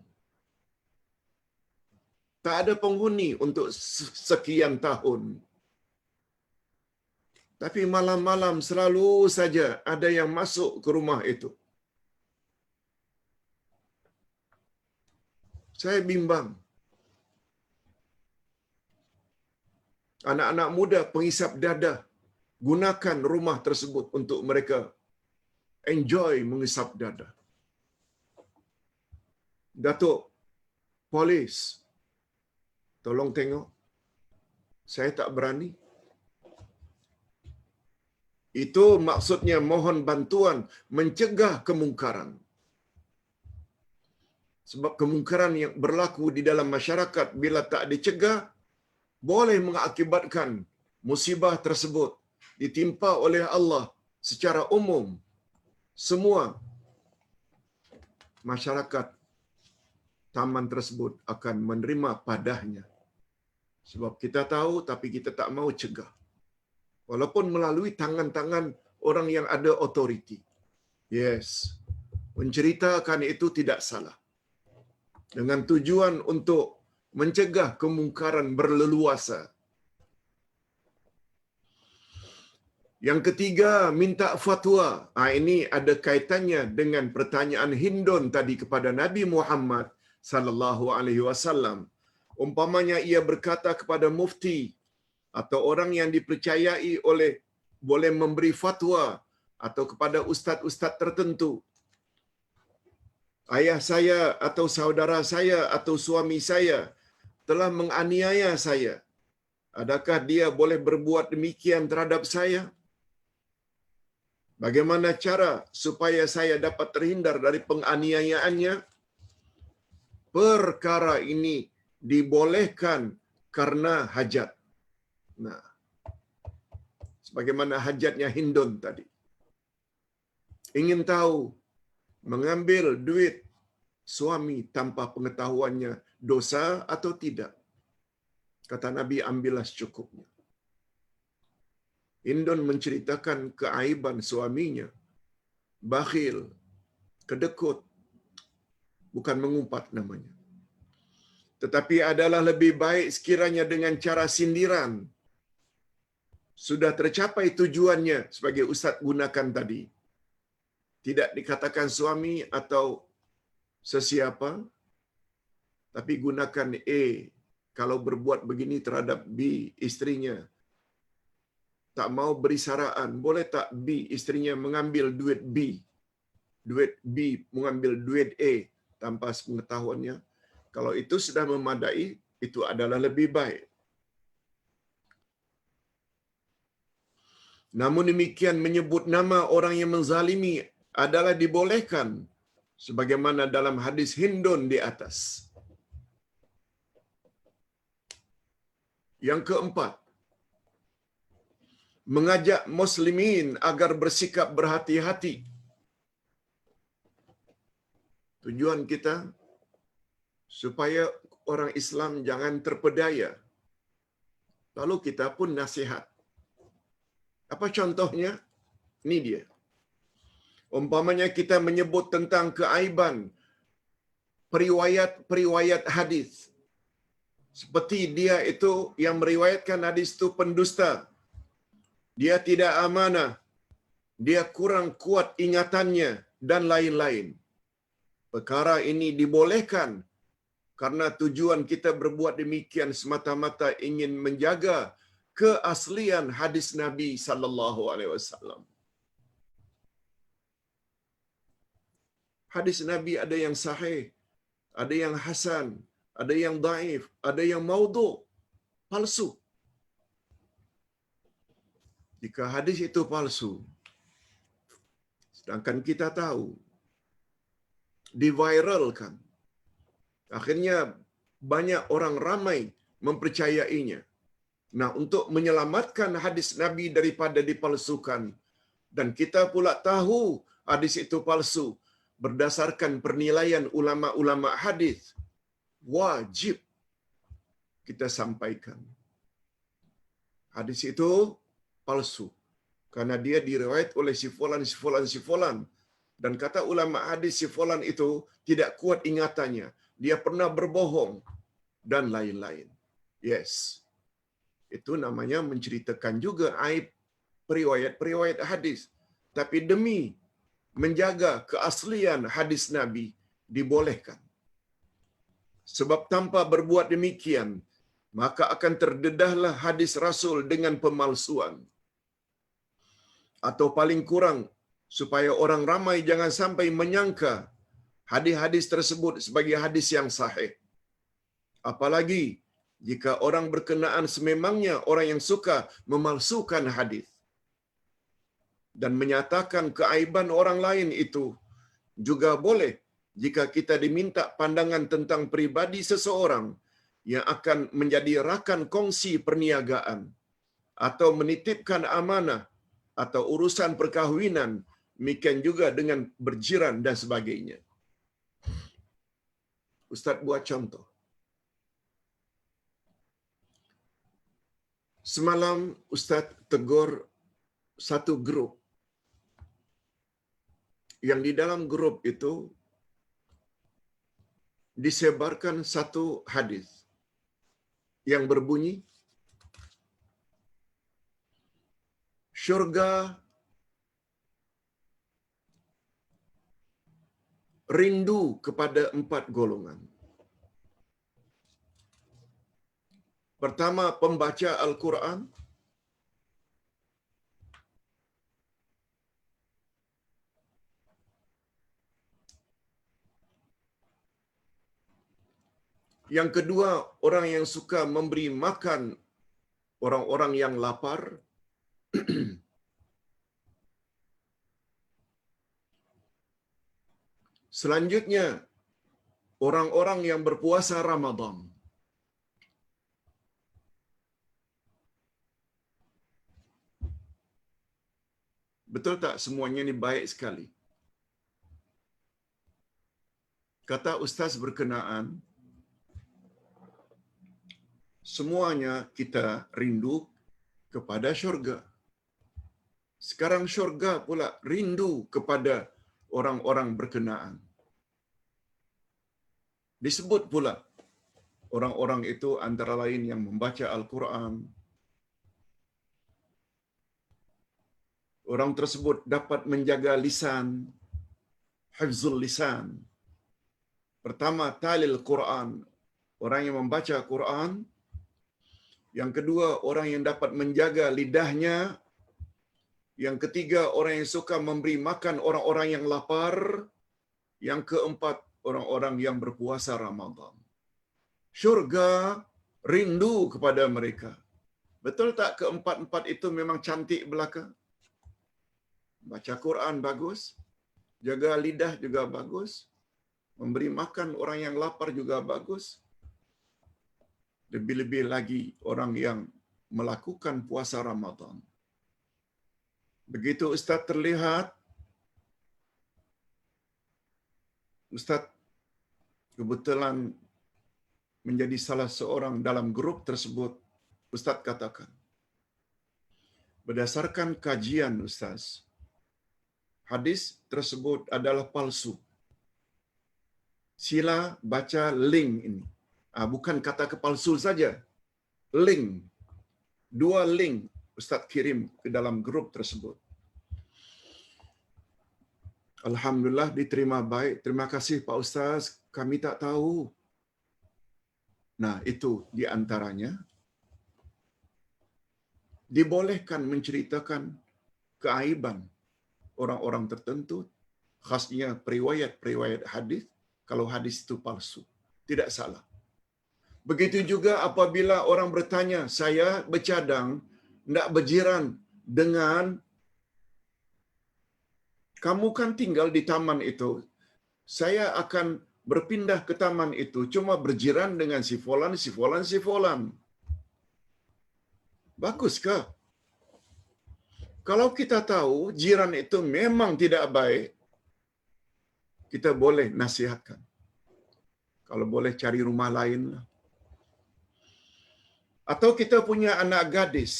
A: Tak ada penghuni untuk sekian tahun. Tapi malam-malam selalu saja ada yang masuk ke rumah itu. Saya bimbang. Anak-anak muda penghisap dadah gunakan rumah tersebut untuk mereka enjoy menghisap dadah. Datuk Polis, tolong tengok. Saya tak berani. Itu maksudnya mohon bantuan mencegah kemungkaran. Sebab kemungkaran yang berlaku di dalam masyarakat bila tak dicegah boleh mengakibatkan musibah tersebut ditimpa oleh Allah secara umum. Semua masyarakat taman tersebut akan menerima padahnya. Sebab kita tahu tapi kita tak mau cegah. Walaupun melalui tangan-tangan orang yang ada otoriti. Yes, menceritakan itu tidak salah. Dengan tujuan untuk mencegah kemungkaran berleluasa. Yang ketiga, minta fatwa. Ini ada kaitannya dengan pertanyaan Hindun tadi kepada Nabi Muhammad sallallahu alaihi wasallam. Umpamanya ia berkata kepada mufti atau orang yang dipercayai oleh boleh memberi fatwa atau kepada ustaz-ustaz tertentu. Ayah saya atau saudara saya atau suami saya telah menganiaya saya. Adakah dia boleh berbuat demikian terhadap saya? Bagaimana cara supaya saya dapat terhindar dari penganiayaannya? Perkara ini dibolehkan karena hajat. Nah, sebagaimana hajatnya Hindun tadi. Ingin tahu mengambil duit suami tanpa pengetahuannya dosa atau tidak? Kata Nabi, ambillah secukupnya. Hindun menceritakan keaiban suaminya. Bakhil, kedekut, bukan mengumpat namanya. Tetapi adalah lebih baik sekiranya dengan cara sindiran. Sudah tercapai tujuannya sebagai Ustaz gunakan tadi. Tidak dikatakan suami atau sesiapa, tapi gunakan A. Kalau berbuat begini terhadap B, istrinya, tak mau beri saraan, boleh tak B, istrinya mengambil duit B, mengambil duit A tanpa sepengetahuannya. Kalau itu sudah memadai, itu adalah lebih baik. Namun demikian, menyebut nama orang yang menzalimi adalah dibolehkan, sebagaimana dalam hadis Hindun di atas. Yang keempat, mengajak muslimin agar bersikap berhati-hati. Tujuan kita supaya orang Islam jangan terpedaya. Lalu kita pun nasihat. Apa contohnya? Ini dia. Umpamanya kita menyebut tentang keaiban periwayat hadis. Seperti dia itu yang meriwayatkan hadis itu pendusta. Dia tidak amanah. Dia kurang kuat ingatannya dan lain-lain. Perkara ini dibolehkan karena tujuan kita berbuat demikian semata-mata ingin menjaga keaslian hadis Nabi sallallahu alaihi wasallam. Hadis Nabi ada yang sahih, ada yang hasan, ada yang dhaif, ada yang maudhu', palsu. Jika hadis itu palsu, sedangkan kita tahu, diviralkan, akhirnya banyak orang ramai mempercayainya. Nah, untuk menyelamatkan hadis Nabi daripada dipalsukan, dan kita pula tahu hadis itu palsu, berdasarkan penilaian ulama-ulama hadis, wajib kita sampaikan. Hadis itu palsu, karena dia diriwayat oleh si fulan. Dan kata ulama hadis, si fulan itu tidak kuat ingatannya, dia pernah berbohong, dan lain-lain. Yes, itu namanya menceritakan juga aib periwayat hadis. Tapi demi menjaga keaslian hadis Nabi, dibolehkan. Sebab tanpa berbuat demikian, maka akan terdedahlah hadis Rasul dengan pemalsuan. Atau paling kurang, supaya orang ramai jangan sampai menyangka hadis-hadis tersebut sebagai hadis yang sahih. Apalagi jika orang berkenaan sememangnya orang yang suka memalsukan hadis dan menyatakan keaiban orang lain, itu juga boleh jika kita diminta pandangan tentang pribadi seseorang yang akan menjadi rakan kongsi perniagaan atau menitipkan amanah atau urusan perkahwinan, demikian juga dengan berjiran dan sebagainya. Ustaz buat contoh. Semalam Ustaz tegur satu grup yang di dalam grup itu disebarkan satu hadis yang berbunyi, syurga rindu kepada 4 golongan. Pertama, pembaca Al-Quran. Yang kedua, orang yang suka memberi makan orang-orang yang lapar. Selanjutnya, orang-orang yang berpuasa Ramadan. Betul tak semuanya ini baik sekali? Kata Ustaz berkenaan, semuanya kita rindu kepada syurga. Sekarang syurga pula rindu kepada orang-orang berkenaan. Disebut pula Orang-orang itu antara lain yang membaca Al-Quran. Orang tersebut dapat menjaga lisan, hifzul lisan. Pertama, talil Quran, orang yang membaca Quran. Yang kedua, orang yang dapat menjaga lidahnya. Yang ketiga, orang yang suka memberi makan orang-orang yang lapar. Yang keempat, orang-orang yang berpuasa Ramadan. Syurga rindu kepada mereka. Betul tak keempat-empat itu memang cantik belaka? Baca Quran bagus, jaga lidah juga bagus, memberi makan orang yang lapar juga bagus. Lebih-lebih lagi orang yang melakukan puasa Ramadan. Begitu Ustaz terlihat, Ustaz kebetulan menjadi salah seorang dalam grup tersebut. Ustaz katakan, berdasarkan kajian Ustaz, hadis tersebut adalah palsu. Sila baca link ini. Bukan kata kepalsu saja. Link. 2 link Ustaz kirim ke dalam grup tersebut. Alhamdulillah diterima baik. Terima kasih Pak Ustaz. Kami tak tahu. Nah, itu di antaranya. Dibolehkan menceritakan keaiban orang-orang tertentu, khasnya periwayat-periwayat hadis, kalau hadis itu palsu. Tidak salah. Begitu juga apabila orang bertanya, saya bercadang, tidak berjiran dengan, kamu kan tinggal di taman itu, saya akan berpindah ke taman itu, cuma berjiran dengan si fulan, si fulan, si fulan. Baguskah? Kalau kita tahu jiran itu memang tidak baik, kita boleh nasihatkan. Kalau boleh cari rumah lain lah. Atau kita punya anak gadis.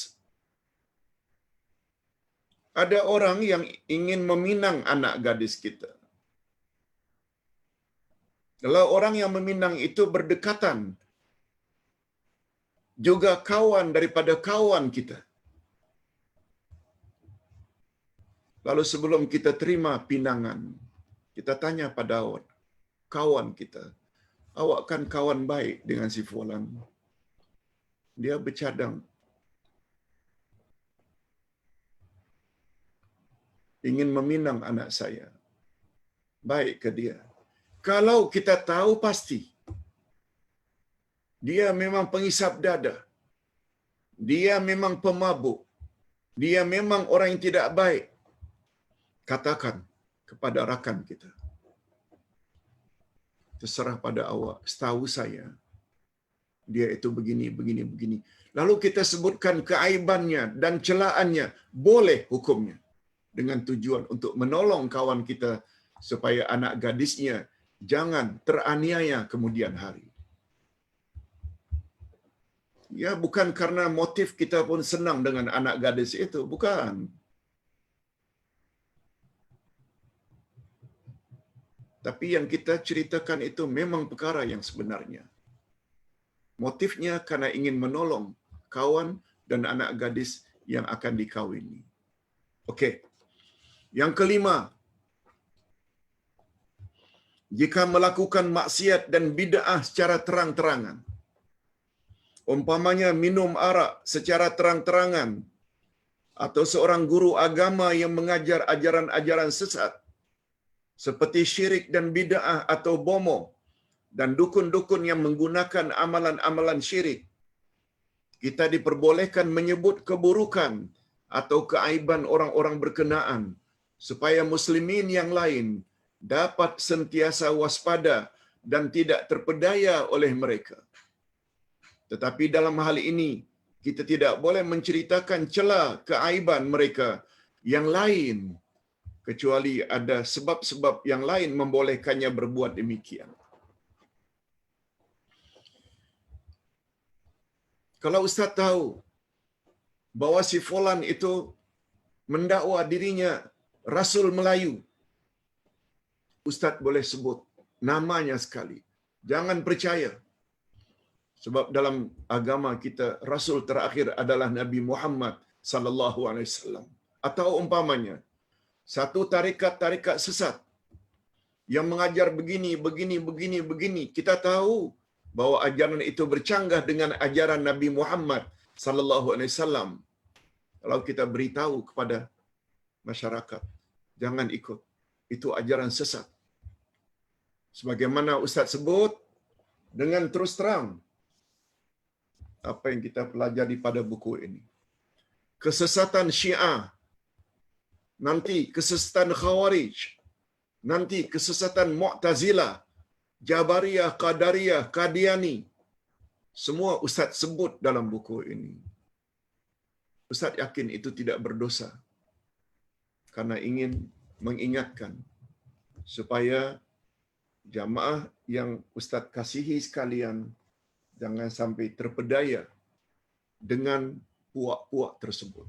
A: Ada orang yang ingin meminang anak gadis kita. Kalau orang yang meminang itu berdekatan, juga kawan daripada kawan kita. Lalu sebelum kita terima pinangan, kita tanya pada kawan kita, awak kan kawan baik dengan si fulan. Dia bercadang, ingin meminang anak saya. Baik ke dia. Kalau kita tahu pasti, dia memang pengisap dada, dia memang pemabuk, dia memang orang yang tidak baik, katakan kepada rakan kita, terserah pada awak, setahu saya, dia itu begini, begini, begini. Lalu kita sebutkan keaibannya dan celaannya, boleh hukumnya. Dengan tujuan untuk menolong kawan kita supaya anak gadisnya jangan teraniaya kemudian hari. Ya, bukan karena motif kita pun senang dengan anak gadis itu, bukan. Tapi yang kita ceritakan itu memang perkara yang sebenarnya. Motifnya karena ingin menolong kawan dan anak gadis yang akan dikawini. Okey. Yang kelima, jika melakukan maksiat dan bid'ah secara terang-terangan, umpamanya minum arak secara terang-terangan, atau seorang guru agama yang mengajar ajaran-ajaran sesat, seperti syirik dan bid'ah atau bomo, dan dukun-dukun yang menggunakan amalan-amalan syirik, kita diperbolehkan menyebut keburukan atau keaiban orang-orang berkenaan, supaya muslimin yang lain dapat sentiasa waspada dan tidak terpedaya oleh mereka. Tetapi dalam hal ini, kita tidak boleh menceritakan celah keaiban mereka yang lain, kecuali ada sebab-sebab yang lain membolehkannya berbuat demikian. Kalau Ustaz tahu bahwa si fulan itu mendakwa dirinya Rasul Melayu, Ustaz boleh sebut namanya sekali. Jangan percaya. Sebab dalam agama kita rasul terakhir adalah Nabi Muhammad sallallahu alaihi wasallam. Atau umpamanya satu tarekat-tarekat sesat yang mengajar begini, kita tahu bahwa ajaran itu bercanggah dengan ajaran Nabi Muhammad sallallahu alaihi wasallam. Kalau kita beritahu kepada masyarakat, jangan ikut, itu ajaran sesat. Sebagaimana Ustaz sebut dengan terus terang apa yang kita pelajari pada buku ini. Kesesatan Syiah, nanti kesesatan Khawarij, nanti kesesatan Mu'tazilah, Jabariyah, Qadariyah, Qadiani. Semua Ustaz sebut dalam buku ini. Ustaz yakin itu tidak berdosa. Karena ingin mengingatkan supaya jamaah yang Ustaz kasihi sekalian jangan sampai terpedaya dengan puak-puak tersebut.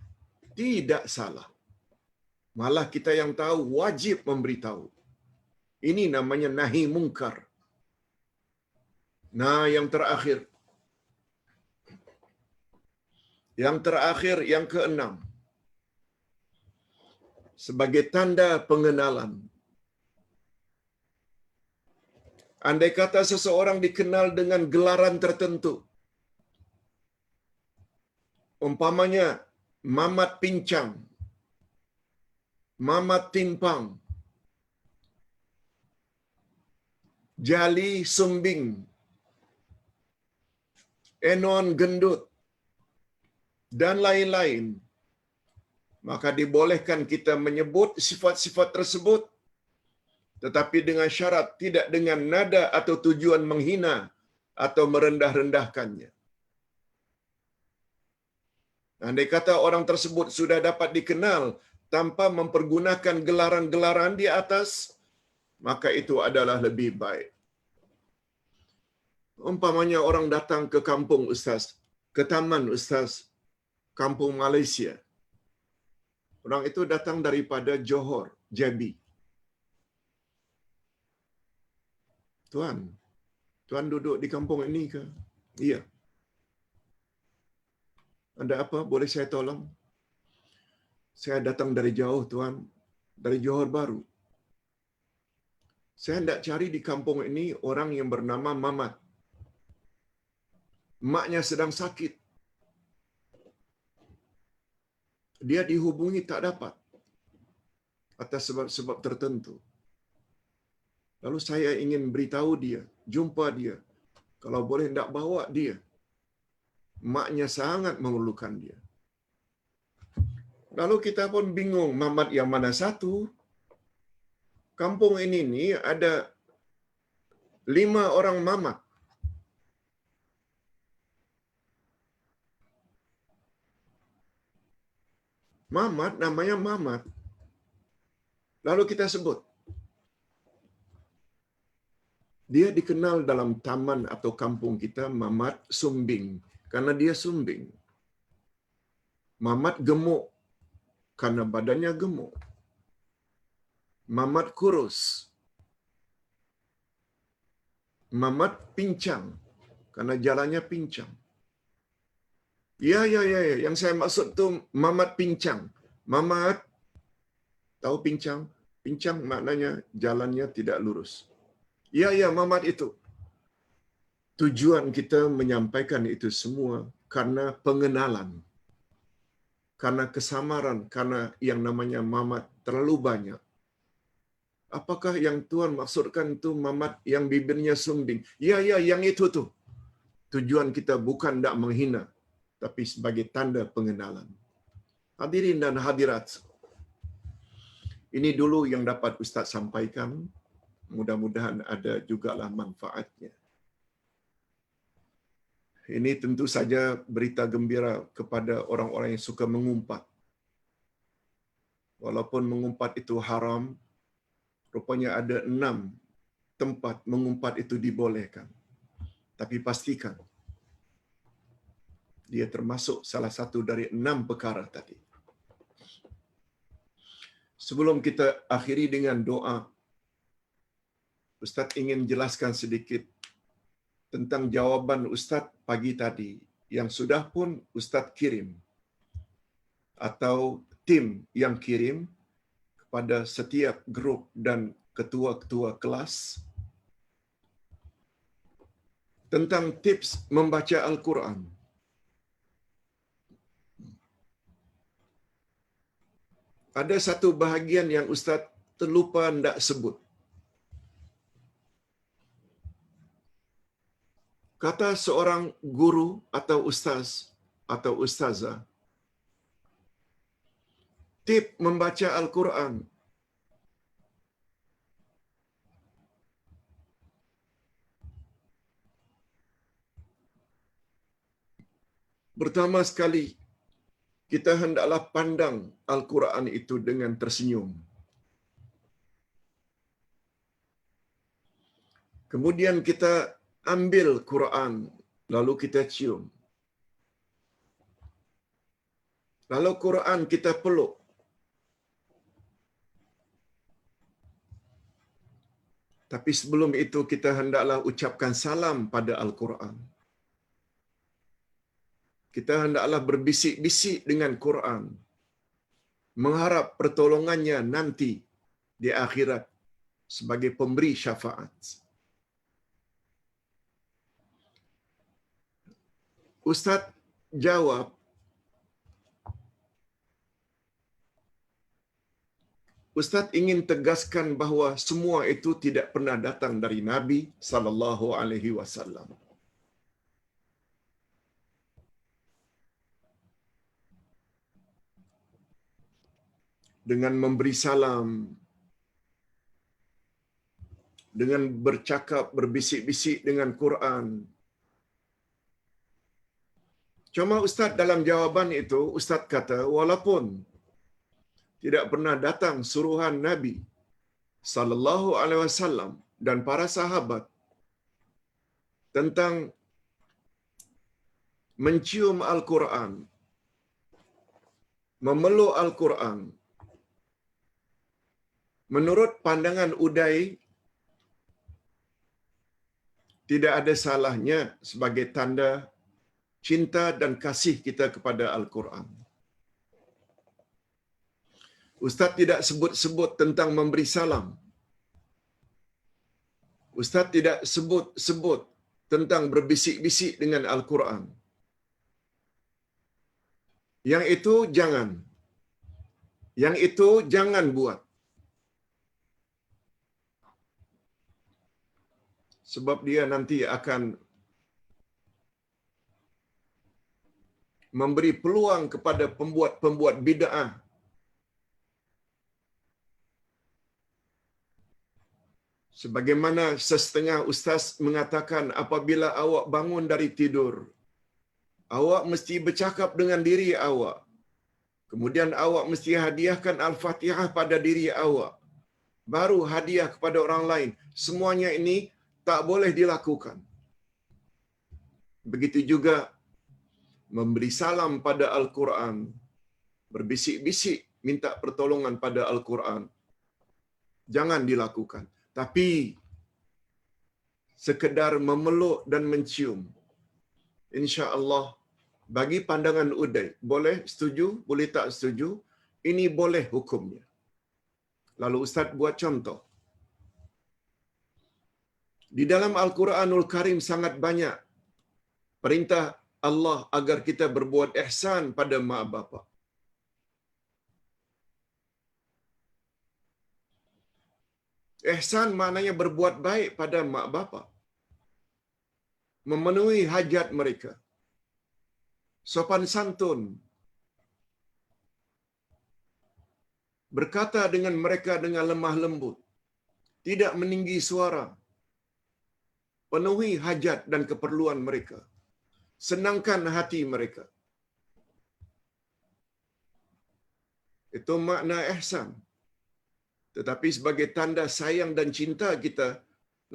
A: Tidak salah. Malah kita yang tahu wajib memberitahu. Ini namanya nahi mungkar. Nah, yang terakhir. Yang keenam. Sebagai tanda pengenalan. Andai kata seseorang dikenal dengan gelaran tertentu. Umpamanya Mamat Pincang, Mamat Timpang, Jali Sumbing, Enon Gendut, dan lain-lain, maka dibolehkan kita menyebut sifat-sifat tersebut, tetapi dengan syarat tidak dengan nada atau tujuan menghina atau merendah-rendahkannya. Andai kata orang tersebut sudah dapat dikenal tanpa mempergunakan gelaran-gelaran di atas, maka itu adalah lebih baik. Umpamanya orang datang ke kampung Ustaz, ke taman Ustaz, kampung Malaysia. Orang itu datang daripada Johor, Jambi. Tuan duduk di kampung ini ke? Iya. Anda apa? Boleh saya tolong? Saya datang dari jauh, Tuan. Dari Johor Bahru. Saya hendak cari di kampung ini orang yang bernama Mamat. Maknya sedang sakit. Dia dihubungi tak dapat. Atas sebab-sebab tertentu. Lalu saya ingin beritahu dia, jumpa dia. Kalau boleh hendak bawa dia. Maknya sangat memerlukan dia. Lalu kita pun bingung, Mamat yang mana satu? Kampung ini ni ada 5 orang Mamat. Mamat namanya Mamat. Lalu kita sebut. Dia dikenal dalam taman atau kampung kita Mamat Sumbing. Karena dia sumbing. Mamat gemuk. Karena badannya gemuk. Mamat kurus. Mamat pincang. Karena jalannya pincang. Ya. Yang saya maksud tu Mamat pincang. Mamat, tahu pincang? Pincang maknanya jalannya tidak lurus. Ya, Mamat itu. Tujuan kita menyampaikan itu semua karena pengenalan. Karena kesamaran, karena yang namanya Mamat terlalu banyak. Apakah yang Tuan maksudkan itu Mamat yang bibirnya sumbing? Ya, yang itu tu. Tujuan kita bukan nak menghina, tapi sebagai tanda pengenalan. Hadirin dan hadirat. Ini dulu yang dapat Ustaz sampaikan. Mudah-mudahan ada jugalah manfaatnya. Ini tentu saja berita gembira kepada orang-orang yang suka mengumpat. Walaupun mengumpat itu haram, rupanya ada 6 tempat mengumpat itu dibolehkan. Tapi pastikan, dia termasuk salah satu dari 6 perkara tadi. Sebelum kita akhiri dengan doa, Ustaz ingin jelaskan sedikit tentang jawapan Ustaz pagi tadi yang sudah pun Ustaz kirim atau tim yang kirim kepada setiap grup dan ketua-ketua kelas tentang tips membaca Al-Quran. Ada satu bahagian yang Ustaz terlupa tidak sebut. Kata seorang guru atau ustaz atau ustazah, tip membaca Al-Quran. Pertama sekali, kita hendaklah pandang Al-Quran itu dengan tersenyum. Kemudian kita ambil Quran, lalu kita cium. Lalu Quran kita peluk. Tapi sebelum itu kita hendaklah ucapkan salam pada Al-Quran. Kita hendaklah berbisik-bisik dengan Quran, mengharap pertolongannya nanti di akhirat sebagai pemberi syafaat. Ustaz jawab, Ustaz ingin tegaskan bahawa semua itu tidak pernah datang dari Nabi sallallahu alaihi wasallam. Dengan memberi salam, dengan bercakap, berbisik-bisik dengan Quran. Cuma Ustaz dalam jawaban itu, Ustaz kata, walaupun tidak pernah datang suruhan Nabi sallallahu alaihi wasallam dan para sahabat tentang mencium Al-Quran, memeluk Al-Quran, menurut pandangan Uday, tidak ada salahnya sebagai tanda cinta dan kasih kita kepada Al-Quran. Ustaz tidak sebut-sebut tentang memberi salam. Ustaz tidak sebut-sebut tentang berbisik-bisik dengan Al-Quran. Yang itu jangan. Yang itu jangan buat. Sebab dia nanti akan memberi peluang kepada pembuat bid'ah. Sebagaimana sesetengah ustaz mengatakan, apabila awak bangun dari tidur, awak mesti bercakap dengan diri awak. Kemudian awak mesti hadiahkan Al-Fatihah pada diri awak. Baru hadiah kepada orang lain. Semuanya ini tak boleh dilakukan. Begitu juga memberi salam pada Al-Quran, berbisik-bisik minta pertolongan pada Al-Quran, jangan dilakukan. Tapi sekedar memeluk dan mencium, insya-Allah bagi pandangan Uday, boleh setuju, boleh tak setuju, ini boleh hukumnya. Lalu Ustaz buat contoh. Di dalam Al-Quranul Karim sangat banyak perintah Allah agar kita berbuat ihsan pada mak bapak. Ihsan maknanya berbuat baik pada mak bapak. Memenuhi hajat mereka. Sopan santun. Berkata dengan mereka dengan lemah lembut. Tidak meninggi suara. Penuhi hajat dan keperluan mereka. Senangkan hati mereka. Itu makna ihsan. Tetapi sebagai tanda sayang dan cinta kita,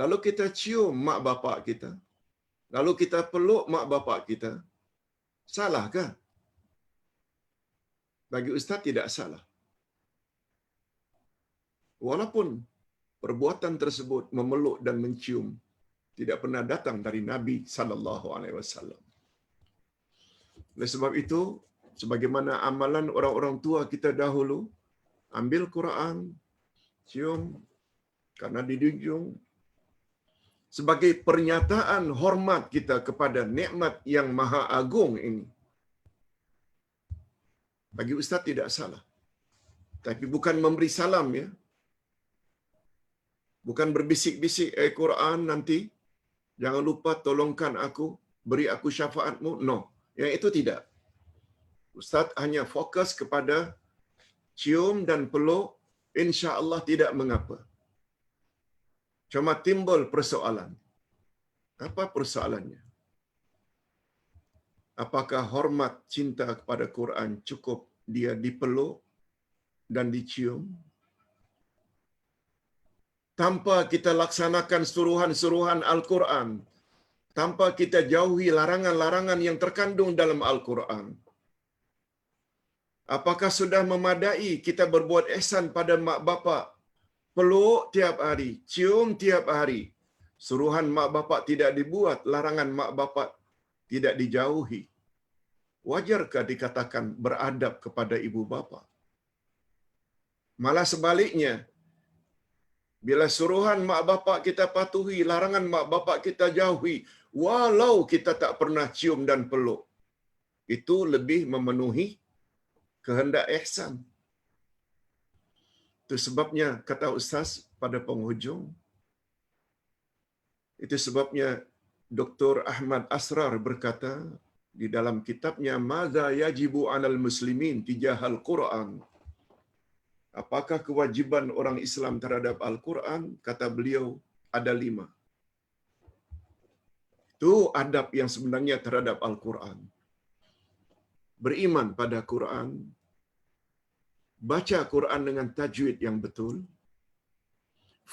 A: lalu kita cium mak bapak kita, lalu kita peluk mak bapak kita, salahkah? Bagi Ustaz tidak salah. Walaupun perbuatan tersebut memeluk dan mencium tidak pernah datang dari Nabi sallallahu alaihi wasallam. Oleh sebab itu, sebagaimana amalan orang-orang tua kita dahulu, ambil Quran, cium karena dijunjung sebagai pernyataan hormat kita kepada nikmat yang maha agung ini. Bagi ustaz tidak salah. Tapi bukan memberi salam ya. Bukan berbisik-bisik, Quran nanti, jangan lupa tolongkan aku, beri aku syafaatmu. No, yang itu tidak. Ustaz hanya fokus kepada cium dan peluk, insya-Allah tidak mengapa. Cuma timbul persoalan. Apa persoalannya? Apakah hormat cinta kepada Quran cukup dia dipeluk dan dicium? Tanpa kita laksanakan suruhan-suruhan Al-Quran, tanpa kita jauhi larangan-larangan yang terkandung dalam Al-Quran. Apakah sudah memadai kita berbuat ihsan pada mak bapak? Peluk tiap hari, cium tiap hari. Suruhan mak bapak tidak dibuat, larangan mak bapak tidak dijauhi. Wajarkah dikatakan beradab kepada ibu bapa? Malah sebaliknya, bila suruhan mak bapak kita patuhi, larangan mak bapak kita jauhi, walau kita tak pernah cium dan peluk, itu lebih memenuhi kehendak ihsan. Itu sebabnya, kata Ustaz pada penghujung, itu sebabnya Dr. Ahmad Asrar berkata di dalam kitabnya Madza yajibu 'alal muslimin tijahal Quran. Apakah kewajiban orang Islam terhadap Al-Quran? Kata beliau, ada 5. Itu adab yang sebenarnya terhadap Al-Quran. Beriman pada Quran, baca Quran dengan tajwid yang betul,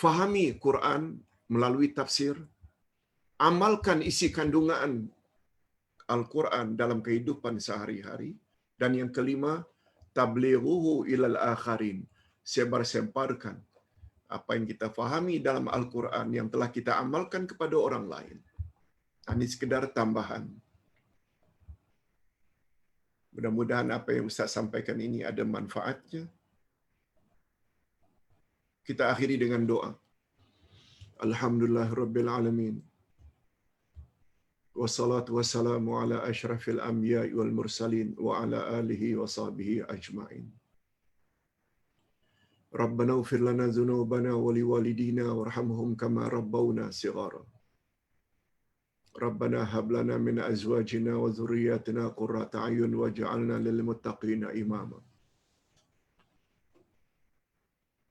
A: fahami Quran melalui tafsir, amalkan isi kandungan Al-Quran dalam kehidupan sehari-hari, dan yang kelima, tablighuhu ilal akharin, sebar-sebarkan apa yang kita fahami dalam Al-Quran yang telah kita amalkan kepada orang lain. Ini sekedar tambahan. Mudah-mudahan apa yang Ustaz sampaikan ini ada manfaatnya. Kita akhiri dengan doa. Alhamdulillah Rabbil Alamin. Wassalatu wassalamu ala asyrafil anbiya'i wal mursalin wa ala alihi wa sahbihi ajma'in. Rabbana ighfir lana dhunubana wa liwalidina warhamhum kama rabbawna shighara. Rabbana hab lana min azwajina wa dhurriyyatina qurrata a'yun waj'alna lil muttaqina imama.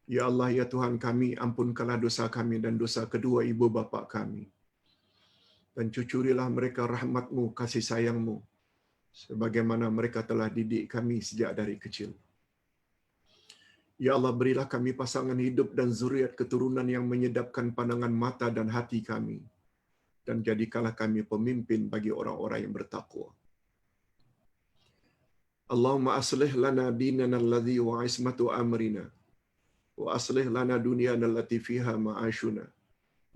A: Ya Allah, ya Tuhan kami, ampunkanlah dosa kami dan dosa kedua ibu bapa kami. Dan cucurilah mereka rahmat-Mu, kasih sayang-Mu, sebagaimana mereka telah didik kami sejak dari kecil. Ya Allah, berilah kami pasangan hidup dan zuriat keturunan yang menyedapkan pandangan mata dan hati kami. Dan jadikanlah kami pemimpin bagi orang-orang yang bertakwa. Allahumma aslih lana dinana alladhi wa ismatu amrina. Wa aslih lana dunyana allati fiha ma'ashuna.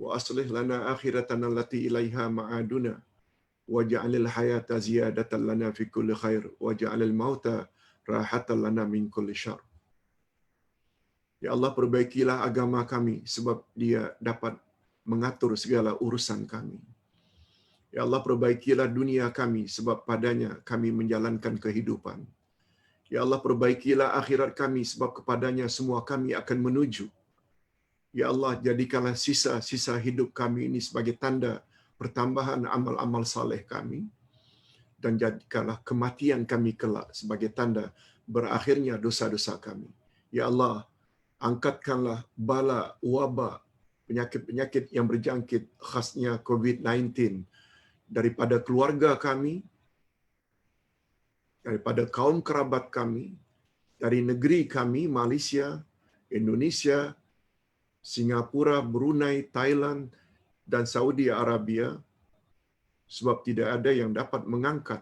A: Wa aslih lana akhiratana allati ilaiha ma'aduna. Waj'alil hayata ziyadatan lana fi kulli khair. Waj'alil mauta rahatan lana min kulli syarr. Ya Allah, perbaikilah agama kami sebab dia dapat mengatur segala urusan kami. Ya Allah, perbaikilah dunia kami sebab padanya kami menjalankan kehidupan. Ya Allah, perbaikilah akhirat kami sebab kepadanya semua kami akan menuju. Ya Allah, jadikanlah sisa-sisa hidup kami ini sebagai tanda pertambahan amal-amal saleh kami. Dan jadikanlah kematian kami kelak sebagai tanda berakhirnya dosa-dosa kami. Ya Allah, angkatkanlah bala, wabak, penyakit-penyakit yang berjangkit khasnya COVID-19 daripada keluarga kami, daripada kaum kerabat kami, dari negeri kami, Malaysia, Indonesia, Singapura, Brunei, Thailand, dan Saudi Arabia, sebab tidak ada yang dapat mengangkat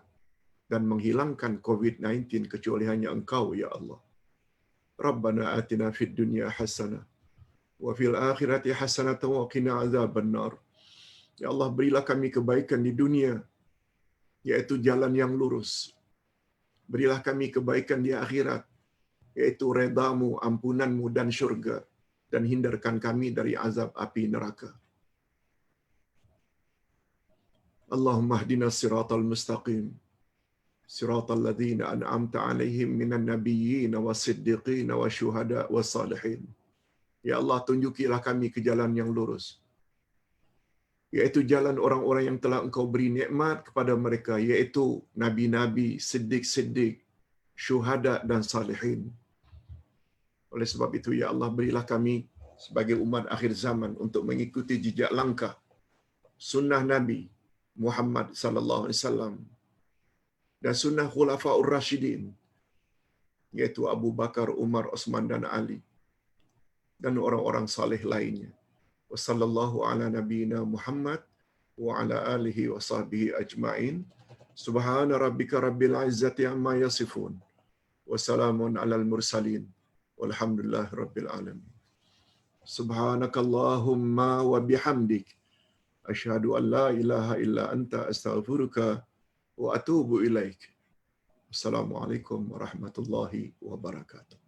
A: dan menghilangkan COVID-19 kecuali hanya Engkau, ya Allah. Rabbana atina fid dunya hasanah wa fil akhirati hasanah wa qina azaban nar. Ya Allah, berilah kami kebaikan di dunia, yaitu jalan yang lurus. Berilah kami kebaikan di akhirat, yaitu redamu, ampunanmu dan syurga, dan hindarkan kami dari azab api neraka. Allahumma hdina siratal mustaqim, siratal ladzina an'amta alaihim minan nabiyyin was-siddiqin wasyuhada was-salihin. Ya Allah, tunjukilah kami ke jalan yang lurus, yaitu jalan orang-orang yang telah Engkau beri nikmat kepada mereka, yaitu nabi-nabi, siddiq-siddiq, syuhada dan salihin. Oleh sebab itu, ya Allah, berilah kami sebagai umat akhir zaman untuk mengikuti jejak langkah sunnah Nabi Muhammad sallallahu alaihi wasallam dan sunnah khulafaur rasyidin, yaitu Abu Bakar, Umar, Utsman dan Ali, dan orang-orang saleh lainnya. Wassallallahu ala nabiyyina Muhammad wa ala alihi wa sahbihi ajma'in. Subhana rabbika rabbil izzati amma yasifun. Wassalamun alal mursalin. Walhamdulillahi rabbil alamin. Subhanakallahumma wa bihamdik. Asyhadu an la ilaha illa anta astaghfiruka wa atubu ilaik. Assalamualaikum warahmatullahi wabarakatuh.